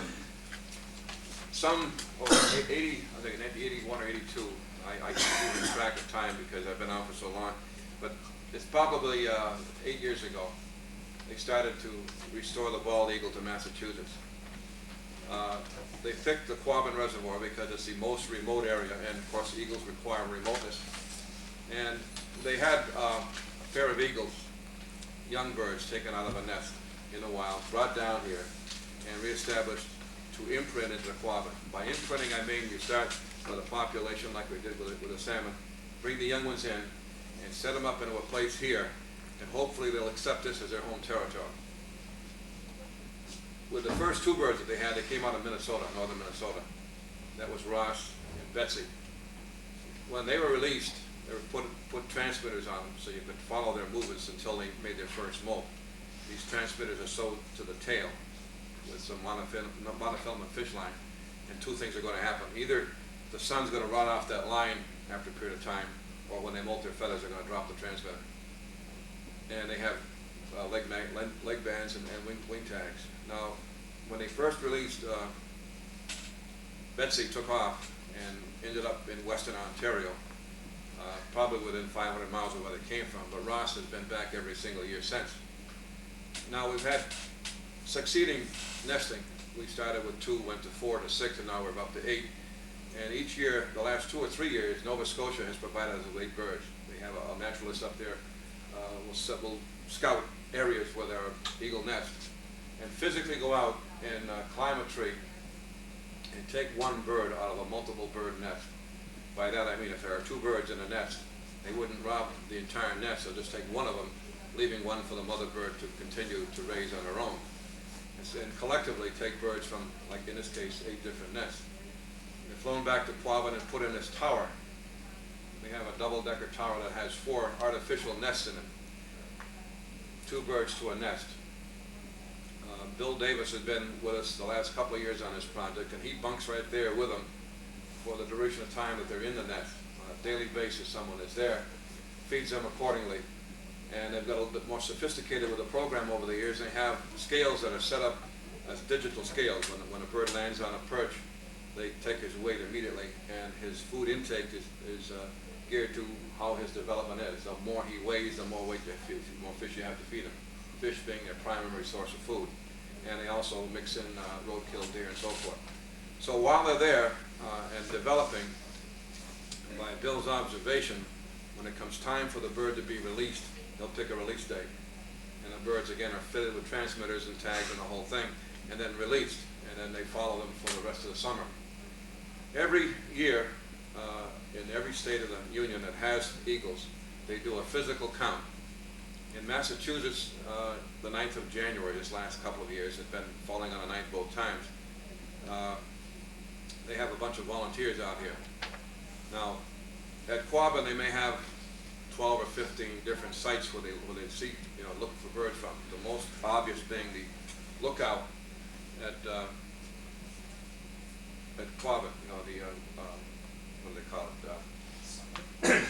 Some, over 80, I think in 81 or 82, I can't keep track of time because I've been out for so long, but it's probably 8 years ago, they started to restore the bald eagle to Massachusetts. They picked the Quabbin Reservoir because it's the most remote area, and of course eagles require remoteness. And they had a pair of eagles, young birds, taken out of a nest in the wild, brought down here, and reestablished to imprint into the Quabbin. By imprinting, I mean you start with a population like we did with the salmon, bring the young ones in, and set them up into a place here, and hopefully they'll accept this as their home territory. With the first two birds that they had, they came out of Minnesota, northern Minnesota. That was Ross and Betsy. When they were released, they were put transmitters on them so you could follow their movements until they made their first molt. These transmitters are sewed to the tail with some monofilament fish line, and two things are going to happen. Either the sun's going to run off that line after a period of time, or when they molt their feathers, they're going to drop the transmitter. And they have leg bands and wing tags. Now, when they first released, Betsy took off and ended up in Western Ontario, probably within 500 miles of where they came from, but Ross has been back every single year since. Now, we've had succeeding nesting. We started with 2, went to 4 to 6, and now we're up to 8. And each year, the last 2 or 3 years, Nova Scotia has provided us with 8 birds. We have a naturalist up there. We'll scout areas where there are eagle nests and physically go out and climb a tree and take one bird out of a multiple bird nest. By that I mean if there are 2 birds in a nest, they wouldn't rob the entire nest, they'll just take one of them, leaving one for the mother bird to continue to raise on her own. And collectively take birds from, like in this case, 8 different nests. They're flown back to Quabbin and put in this tower. We have a double-decker tower that has 4 artificial nests in it. 2 birds to a nest. Bill Davis has been with us the last couple of years on this project, and he bunks right there with them for the duration of time that they're in the nest. On a daily basis, someone is there, feeds them accordingly, and they've got a little bit more sophisticated with the program over the years. They have scales that are set up as digital scales. When a bird lands on a perch, they take his weight immediately, and his food intake is geared to how his development is. The more he weighs, the more weight you feed, the more fish you have to feed him. Fish being their primary source of food. And they also mix in roadkill deer and so forth. So while they're there and developing, by Bill's observation, when it comes time for the bird to be released, they'll pick a release date. And the birds, again, are fitted with transmitters and tags and the whole thing, and then released. And then they follow them for the rest of the summer. Every year, in every state of the union that has eagles, they do a physical count. In Massachusetts, the 9th of January, this last couple of years, has been falling on the 9th both times. They have a bunch of volunteers out here. Now, at Quabbin, they may have 12 or 15 different sites where they see, look for birds from. The most obvious being the lookout at Quabbin, what do they call it?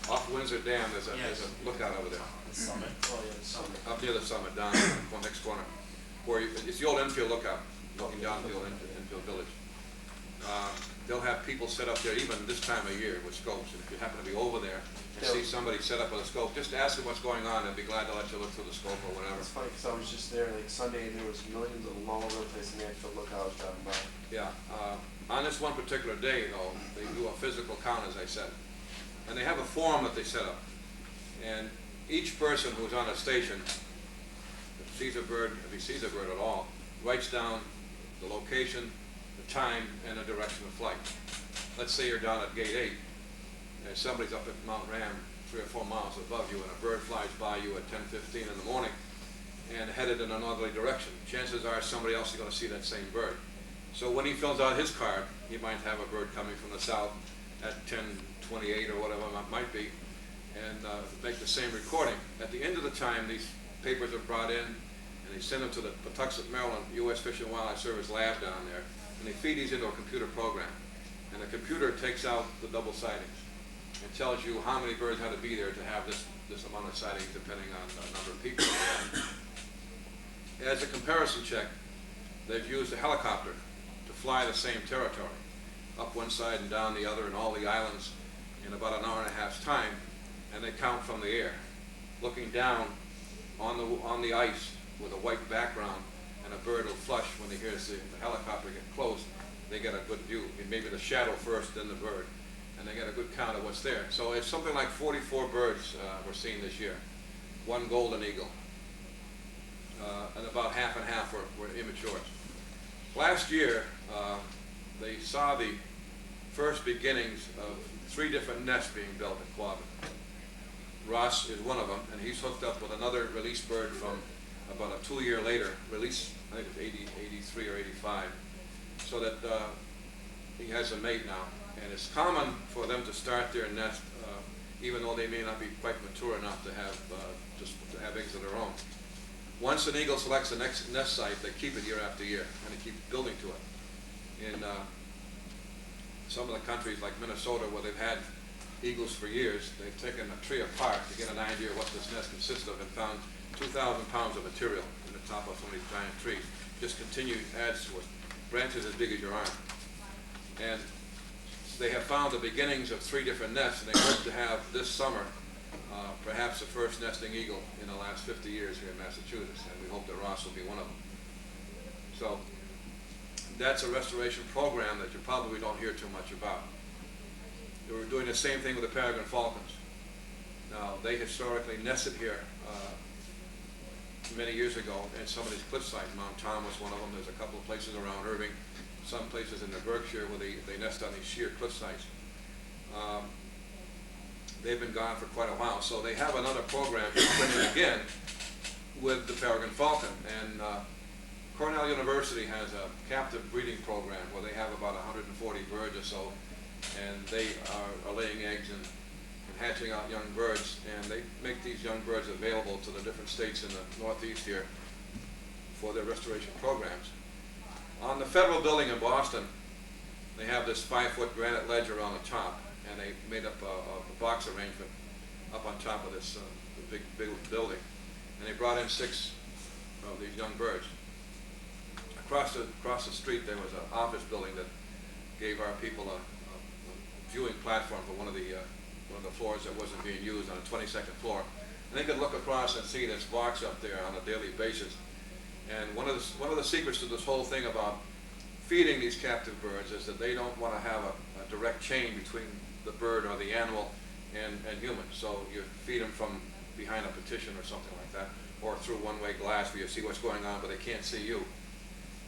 Off Windsor Dam, there's a lookout over there. The summit. Oh yeah, the summit. Up near the summit, down in the next corner, where it's the old Enfield lookout, looking down the old Enfield village. They'll have people set up there even this time of year with scopes, and if you happen to be over there and see somebody set up with a scope, just ask them what's going on. They'll be glad to let you look through the scope or whatever. It's funny because I was just there like Sunday and there was millions of them all over the place in the actual lookout I was driving by. Yeah. On this one particular day, though, they do a physical count, as I said, and they have a form that they set up, and each person who's on a station, if he sees a bird at all, writes down the location, the time, and the direction of flight. Let's say you're down at gate 8, and somebody's up at Mount Ram 3 or 4 miles above you, and a bird flies by you at 10:15 in the morning and headed in a northerly direction. Chances are somebody else is going to see that same bird. So when he fills out his card, he might have a bird coming from the south at 10:28 or whatever it might be, and make the same recording. At the end of the time, these papers are brought in, and they send them to the Patuxent, Maryland U.S. Fish and Wildlife Service lab down there, and they feed these into a computer program. And the computer takes out the double sightings and tells you how many birds had to be there to have this amount of sightings, depending on the number of people. As a comparison check, they've used a helicopter to fly the same territory, up one side and down the other, and all the islands in about an hour and a half's time, and they count from the air, looking down on the ice with a white background, and a bird will flush when they hear the helicopter get close. They get a good view, maybe the shadow first, then the bird, and they get a good count of what's there. So it's something like 44 birds we're seeing this year, one golden eagle, and about half and half were immatures. Last year, they saw the first beginnings of 3 different nests being built at Quabbin. Ross is one of them, and he's hooked up with another release bird from about a 2-year later release. I think it was 83 or 85, so that he has a mate now. And it's common for them to start their nest, even though they may not be quite mature enough to have eggs of their own. Once an eagle selects the next nest site, they keep it year after year, and they keep building to it. In some of the countries like Minnesota, where they've had eagles for years, they've taken a tree apart to get an idea of what this nest consists of, and found 2,000 pounds of material in the top of some of these giant trees. Just continue adds to it, branches as big as your arm. And they have found the beginnings of 3 different nests, and they hope to have this summer perhaps the first nesting eagle in the last 50 years here in Massachusetts, and we hope that Ross will be one of them. So that's a restoration program that you probably don't hear too much about. They were doing the same thing with the peregrine falcons. Now, they historically nested here many years ago in some of these cliff sites. Mount Tom was one of them. There's a couple of places around Irving, some places in the Berkshire where they nest on these sheer cliff sites. They've been gone for quite a while, so they have another program beginning again with the peregrine falcon. And Cornell University has a captive breeding program where they have about 140 birds or so, and they are laying eggs and hatching out young birds, and they make these young birds available to the different states in the Northeast here for their restoration programs. On the federal building in Boston, they have this 5-foot granite ledge around the top, and they made up a box arrangement up on top of this big building, and they brought in 6 of these young birds. Across the street there was an office building that gave our people a viewing platform for one of the floors that wasn't being used on the 22nd floor, and they could look across and see this box up there on a daily basis. And one of the secrets to this whole thing about feeding these captive birds is that they don't want to have a direct chain between the bird or the animal and humans. So you feed them from behind a partition or something like that, or through one-way glass where you see what's going on, but they can't see you.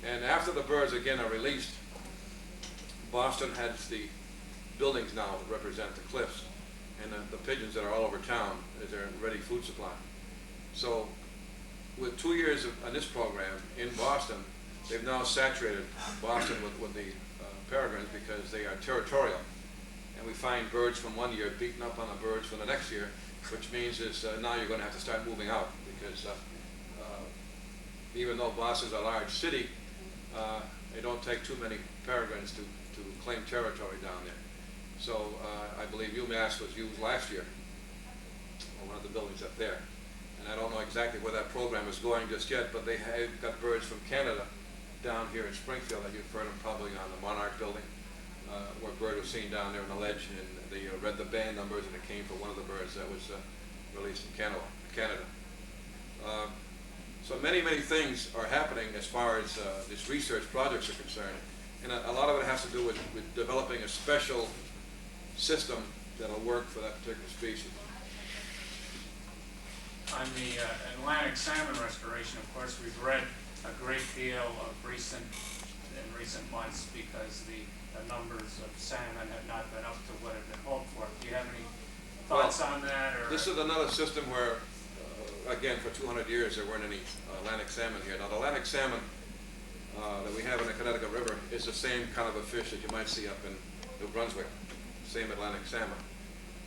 And after the birds again are released, Boston has the buildings now that represent the cliffs, and the pigeons that are all over town is their ready food supply. So with 2 years on this program in Boston, they've now saturated Boston with the peregrines because they are territorial. And we find birds from one year beating up on the birds from the next year, which means is now you're going to have to start moving out, because even though Boston's a large city, they don't take too many peregrines to claim territory down there. So I believe UMass was used last year, or one of the buildings up there. And I don't know exactly where that program is going just yet, but they have got birds from Canada down here in Springfield. You've heard them probably on the Monarch building, where a bird was seen down there on the ledge, and they read the band numbers, and it came from one of the birds that was released in Canada. So many things are happening as far as these research projects are concerned, and a lot of it has to do with developing a special system that'll work for that particular species. On the Atlantic salmon restoration, of course, we've read a great deal of recent months because the numbers of salmon have not been up to what had been hoped for. Do you have any thoughts on that? Or this is another system where, again, for 200 years there weren't any Atlantic salmon here. Now, the Atlantic salmon that we have in the Connecticut River is the same kind of a fish that you might see up in New Brunswick, same Atlantic salmon.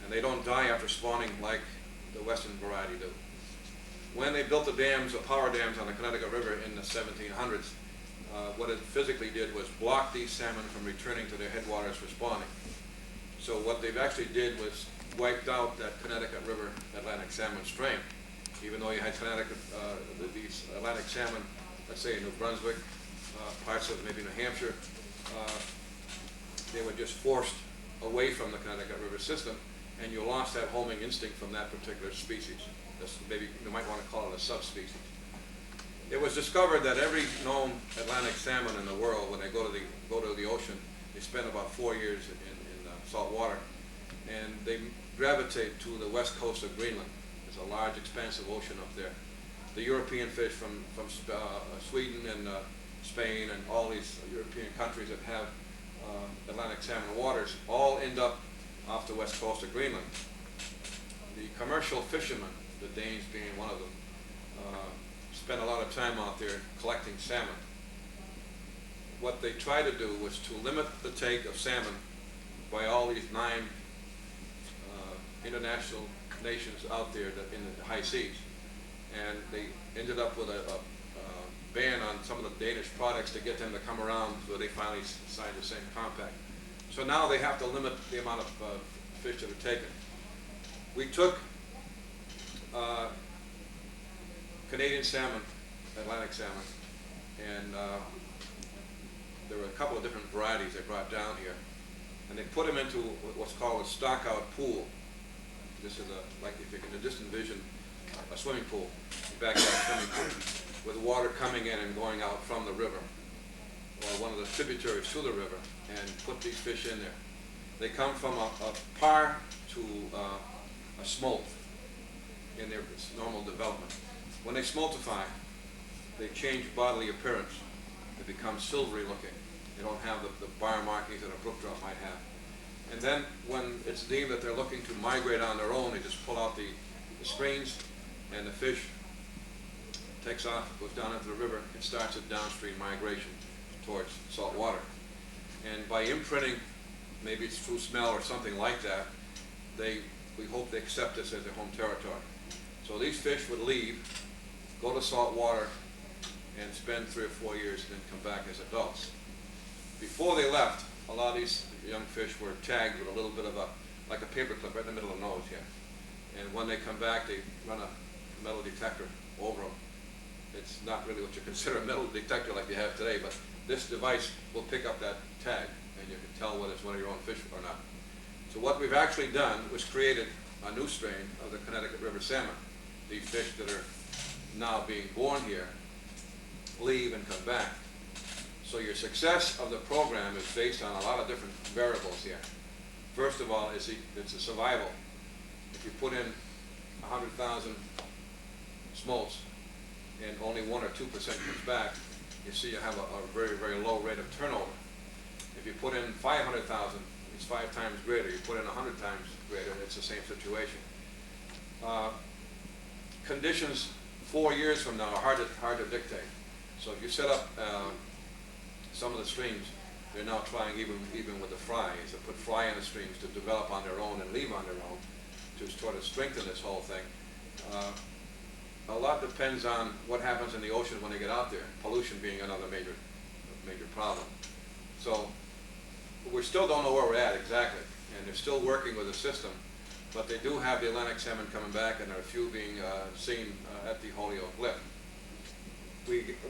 And they don't die after spawning like the western variety do. When they built the dams, the power dams on the Connecticut River in the 1700s, what it physically did was block these salmon from returning to their headwaters for spawning. So what they've actually did was wiped out that Connecticut River Atlantic salmon strain. even though you had Connecticut, these Atlantic salmon, let's say in New Brunswick, parts of maybe New Hampshire, they were just forced away from the Connecticut River system, and you lost that homing instinct from that particular species. This, maybe you might want to call it a subspecies. It was discovered that every known Atlantic salmon in the world, when they go to the ocean, they spend about 4 years in salt water, and they gravitate to the west coast of Greenland. There's a large, expansive ocean up there. The European fish from Sweden and Spain and all these European countries that have Atlantic salmon waters all end up off the west coast of Greenland. The commercial fishermen, the Danes being one of them, spent a lot of time out there collecting salmon. What they tried to do was to limit the take of salmon by all these 9 international nations out there that in the high seas. And they ended up with a ban on some of the Danish products to get them to come around, so they finally signed the same compact. So now they have to limit the amount of fish that are taken. We took Canadian salmon, Atlantic salmon, and there were a couple of different varieties they brought down here, and they put them into what's called a stockout pool. This is like if you can just envision a swimming pool, a backyard swimming pool, with water coming in and going out from the river, or one of the tributaries to the river, and put these fish in there. They come from a par to a smolt in their normal development. When they smoltify, they change bodily appearance. They become silvery looking. They don't have the bar markings that a brook trout might have. And then when it's deemed that they're looking to migrate on their own, they just pull out the screens, and the fish takes off, goes down into the river, and starts a downstream migration towards salt water. And by imprinting, maybe it's through smell or something like that, we hope they accept this as their home territory. So these fish would leave, go to salt water, and spend 3 or 4 years, and then come back as adults. Before they left, a lot of these young fish were tagged with a little bit of like a paper clip right in the middle of the nose here. And when they come back, they run a metal detector over them. It's not really what you consider a metal detector like you have today, but this device will pick up that tag, and you can tell whether it's one of your own fish or not. So what we've actually done was created a new strain of the Connecticut River salmon. These fish that are now being born here leave and come back. So your success of the program is based on a lot of different variables here. First of all, it's a survival. If you put in 100,000 smolts and only 1 or 2% comes back, you see you have a very, very low rate of turnover. If you put in 500,000, it's 5 times greater. You put in 100 times greater, it's the same situation. Conditions 4 years from now are hard to dictate. So if you set up some of the streams, they're now trying even with the fry, is to put fry in the streams to develop on their own and leave on their own to sort of strengthen this whole thing. A lot depends on what happens in the ocean when they get out there, pollution being another major problem. So we still don't know where we're at exactly, and they're still working with the system, but they do have the Atlantic salmon coming back, and there are a few being seen at the Holyoke lift.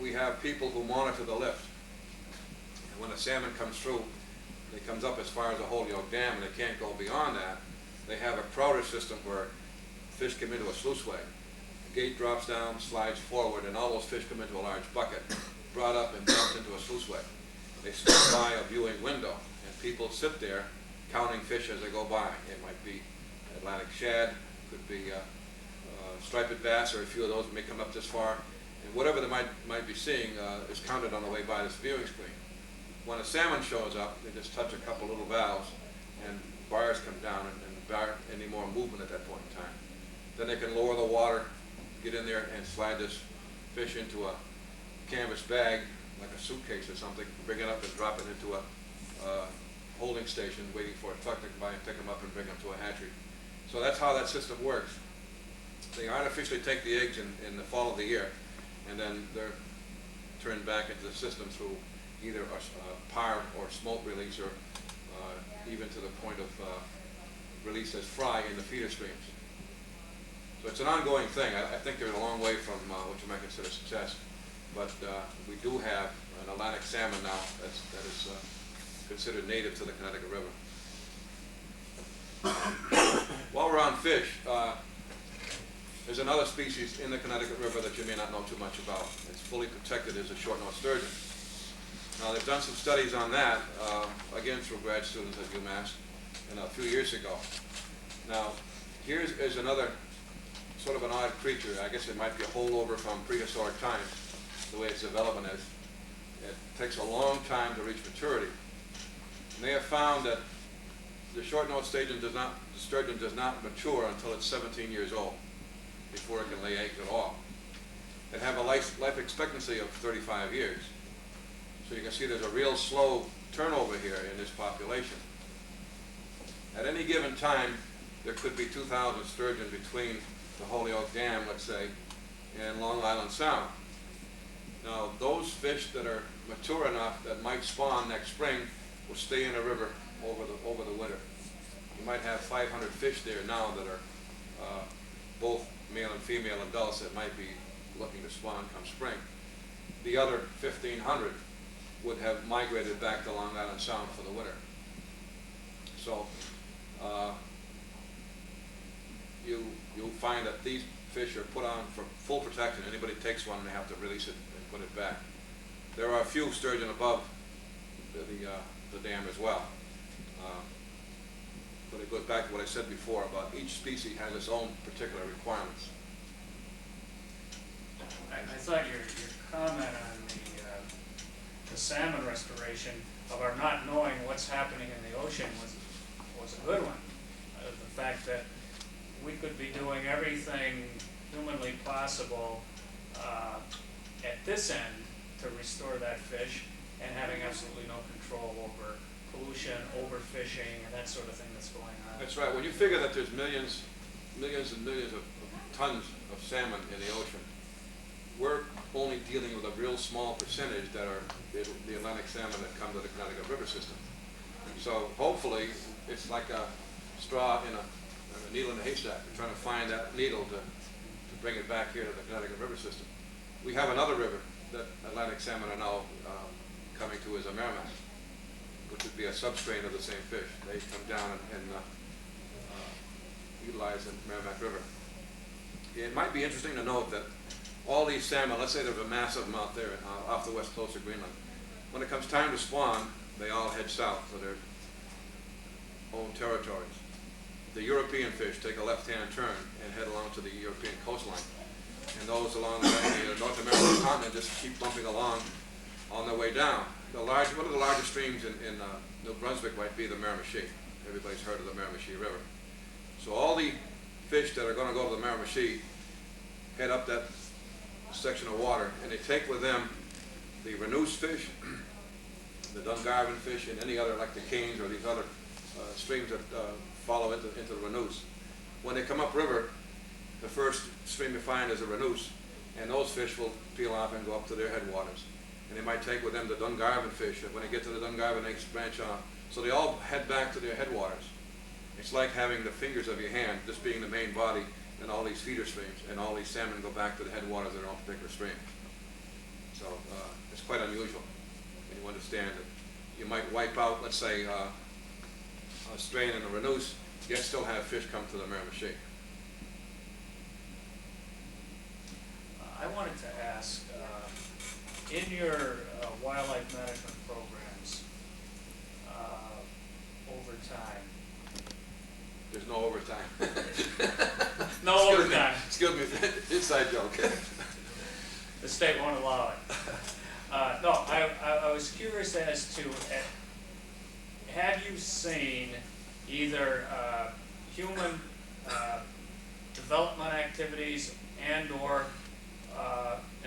We have people who monitor the lift. And when a salmon comes through, it comes up as far as the Holyoke Dam, and they can't go beyond that. They have a Crowder system where fish come into a sluiceway. The gate drops down, slides forward, and all those fish come into a large bucket, brought up and dumped into a sluiceway. They stop by a viewing window, and people sit there counting fish as they go by. It might be Atlantic shad, could be striped bass, or a few of those may come up this far. And whatever they might be seeing is counted on the way by this viewing screen. When a salmon shows up, they just touch a couple little valves, and bars come down and bar any more movement at that point in time. Then they can lower the water, get in there, and slide this fish into a canvas bag, like a suitcase or something, bring it up and drop it into a holding station, waiting for a truck to come by and pick them up and bring them to a hatchery. So that's how that system works. They artificially take the eggs in the fall of the year, and then they're turned back into the system through either a par or smolt release, or even to the point of release as fry in the feeder streams. So it's an ongoing thing. I think they're a long way from what you might consider success. But we do have an Atlantic salmon now that is considered native to the Connecticut River. While we're on fish, there's another species in the Connecticut River that you may not know too much about. It's fully protected as a short-nosed sturgeon. Now, they've done some studies on that, again through grad students at UMass, a few years ago. Now, here's another sort of an odd creature. I guess it might be a holdover from prehistoric times, the way its development is. It takes a long time to reach maturity. And they have found that the short-nosed sturgeon does not mature until it's 17 years old before it can lay eggs at all. It have a life expectancy of 35 years. So you can see there's a real slow turnover here in this population. At any given time, there could be 2,000 sturgeon between the Holyoke Dam, let's say, and Long Island Sound. Now, those fish that are mature enough that might spawn next spring will stay in the river over the winter. You might have 500 fish there now that are both male and female adults that might be looking to spawn come spring. The other 1,500 would have migrated back to Long Island Sound for the winter. So you'll find that these fish are put on for full protection. Anybody takes one, they have to release it and put it back. There are a few sturgeon above the dam as well. But it goes back to what I said before about each species has its own particular requirements. I thought your comment on the salmon restoration of our not knowing what's happening in the ocean was a good one. The fact that we could be doing everything humanly possible at this end to restore that fish and having absolutely no control over pollution, overfishing, and that sort of thing that's going on. That's right. When you figure that there's millions and millions of tons of salmon in the ocean, we're only dealing with a real small percentage that are the Atlantic salmon that come to the Connecticut River system. So hopefully it's like a straw in a needle in a haystack. We're trying to find that needle to bring it back here to the Connecticut River system. We have another river that Atlantic salmon are now coming to is a Merrimack, which would be a substrain of the same fish. They come down and utilize the Merrimack River. It might be interesting to note that all these salmon, let's say there's a mass of them out there off the west coast of Greenland. When it comes time to spawn, they all head south to their own territories. The European fish take a left-hand turn and head along to the European coastline. And those along the North American continent just keep bumping along on their way down. One of the largest streams in New Brunswick might be the Miramichi. Everybody's heard of the Miramichi River. So all the fish that are going to go to the Miramichi head up that section of water, and they take with them the Renoose fish, the Dungarvan fish, and any other like the canes or these other streams that follow into the Renoose. When they come upriver, the first stream you find is the Renoose, and those fish will peel off and go up to their headwaters. And they might take with them the Dungarvan fish. When they get to the Dungarvan, they branch off. So they all head back to their headwaters. It's like having the fingers of your hand, this being the main body, and all these feeder streams, and all these salmon go back to the headwaters of their own particular stream. So it's quite unusual. And you understand that you might wipe out, let's say, a strain in the Renouse, yet still have fish come to the Miramichi. I wanted to ask, in your wildlife management programs, over time. There's no overtime. No overtime. Excuse me, inside joke. The state won't allow it. No, I was curious as to, have you seen either human development activities and/or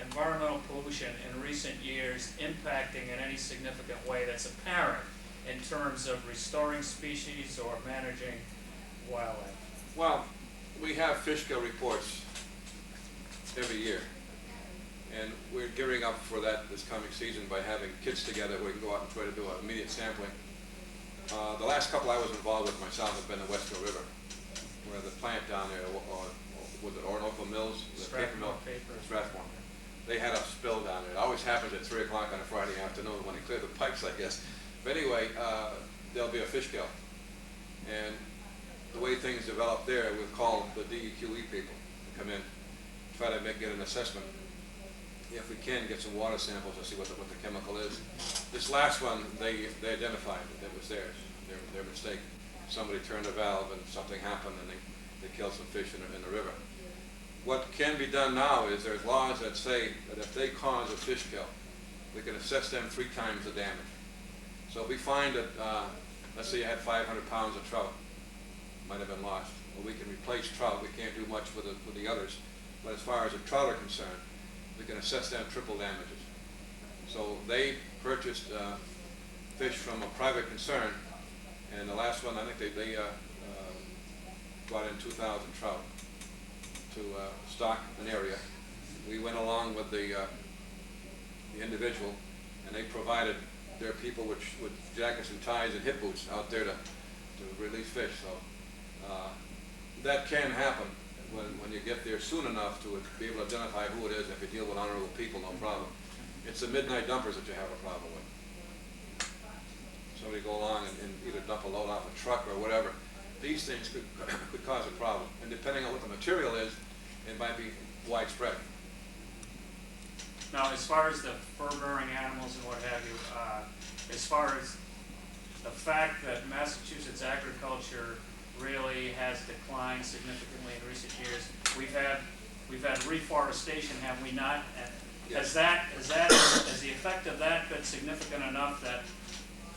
environmental pollution in recent years impacting in any significant way that's apparent in terms of restoring species or managing wildlife? Well, we have fish kill reports every year, and we're gearing up for that this coming season by having kids together where we can go out and try to do an immediate sampling. The last couple I was involved with myself have been the Westfield River, where the plant down there, or was it Orinoco Mills? The paper mill. Strathmore paper. Strathmore. They had a spill down there. It always happens at 3 o'clock on a Friday afternoon when they clear the pipes, I guess. But anyway, there'll be a fish kill. And the way things develop there, we'll call the DEQE people to come in, try to get an assessment. If we can, get some water samples to see what the chemical is. This last one, they identified that it was theirs, their mistake. Somebody turned a valve and something happened and they killed some fish in the river. What can be done now is there's laws that say that if they cause a fish kill, we can assess them 3 times the damage. So if we find that, let's say you had 500 pounds of trout, might have been lost, well, we can replace trout. We can't do much with the others. But as far as the trout are concerned, we can assess them triple damages. So they purchased fish from a private concern, and the last one, I think they brought in 2,000 trout to stock an area. We went along with the individual, and they provided their people with jackets and ties and hip boots out there to release fish. So that can happen when you get there soon enough to be able to identify who it is. If you deal with honorable people, no problem. It's the midnight dumpers that you have a problem with. Somebody go along and either dump a load off a truck or whatever. These things could cause a problem. And depending on what the material is, it might be widespread. Now, as far as the fur-bearing animals and what have you, as far as the fact that Massachusetts agriculture really has declined significantly in recent years, we've had reforestation, have we not? And Yes. has the effect of that been significant enough that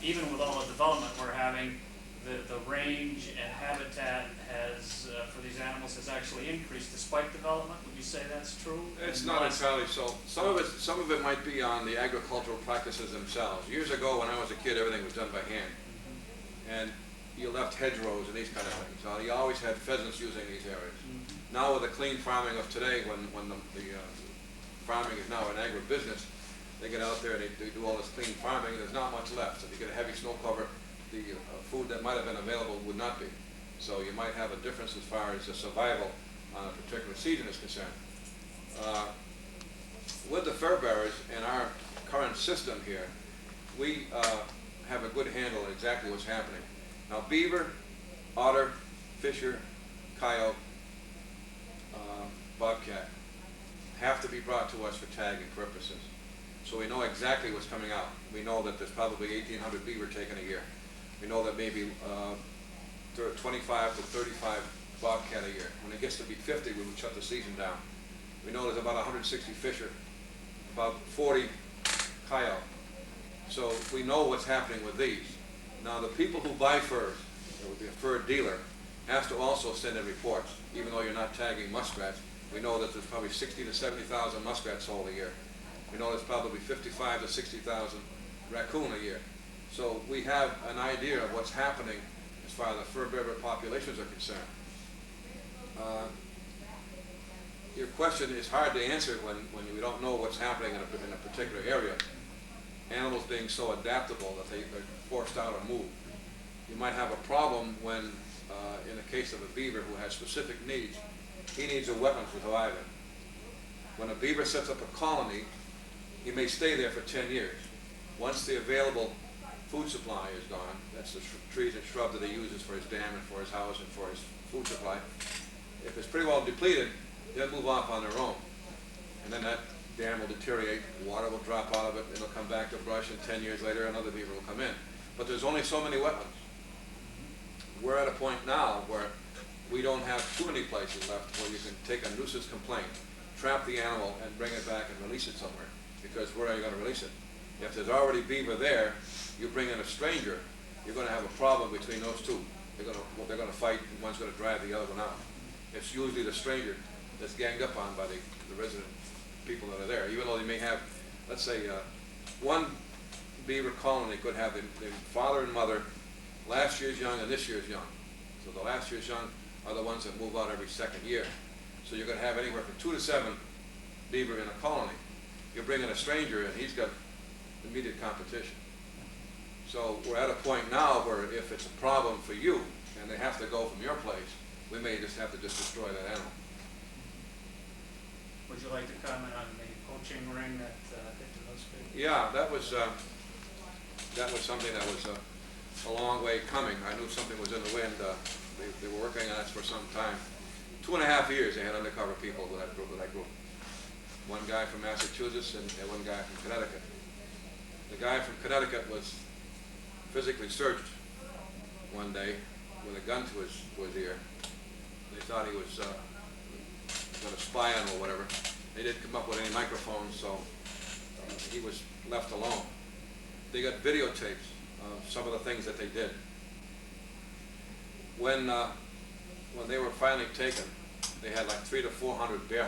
even with all the development we're having, the range and habitat has for these animals has actually increased despite development? Would you say that's true? It's not entirely so. Some of it might be on the agricultural practices themselves. Years ago, when I was a kid, everything was done by hand, and you left hedgerows and these kind of things. You always had pheasants using these areas. Now with the clean farming of today, when the farming is now an agribusiness, they get out there and they do all this clean farming, and there's not much left. So if you get a heavy snow cover, the food that might have been available would not be. So you might have a difference as far as the survival on a particular season is concerned. With the fur bearers and our current system here, we have a good handle on exactly what's happening. Now beaver, otter, fisher, coyote, bobcat have to be brought to us for tagging purposes. So we know exactly what's coming out. We know that there's probably 1,800 beaver taken a year. We know that maybe 25 to 35 bobcat a year. When it gets to be 50, we would shut the season down. We know there's about 160 fisher, about 40 coyote. So we know what's happening with these. Now the people who buy furs, there would be a fur dealer, has to also send in reports. Even though you're not tagging muskrats, we know that there's probably 60 to 70,000 muskrats sold a year. We know there's probably 55 to 60,000 raccoon a year. So we have an idea of what's happening as far as the fur bearer populations are concerned. Your question is hard to answer when you don't know what's happening in a particular area. Animals being so adaptable that they're forced out or moved. You might have a problem when, in the case of a beaver who has specific needs, he needs a weapon to survive in. When a beaver sets up a colony, he may stay there for 10 years. Once the available food supply is gone, that's the trees and shrubs that he uses for his dam and for his house and for his food supply. If it's pretty well depleted, they'll move off on their own. And then that dam will deteriorate, water will drop out of it, it'll come back to brush, and 10 years later another beaver will come in. But there's only so many wetlands. We're at a point now where we don't have too many places left where you can take a nuisance complaint, trap the animal, and bring it back and release it somewhere. Because where are you going to release it? If there's already beaver there, you bring in a stranger, you're going to have a problem between those two. They're going to fight, and one's going to drive the other one out. It's usually the stranger that's ganged up on by the resident people that are there. Even though they may have, let's say, one beaver colony could have the father and mother last year's young and this year's young. So the last year's young are the ones that move out every second year. So you're going to have anywhere from 2 to 7 beaver in a colony. You bring in a stranger and he's got immediate competition. So we're at a point now where if it's a problem for you and they have to go from your place, we may just have to destroy that animal. would you like to comment on the poaching ring that hit the newspaper? Yeah, that was something that was a long way coming. I knew something was in the wind. They were working on this for some time. 2.5 years they had undercover people with that group. One guy from Massachusetts and one guy from Connecticut. The guy from Connecticut was physically searched one day with a gun to his ear. They thought he was going to spy on him or whatever. They didn't come up with any microphones, so he was left alone. They got videotapes of some of the things that they did. When they were finally taken, they had like 300 to 400 bear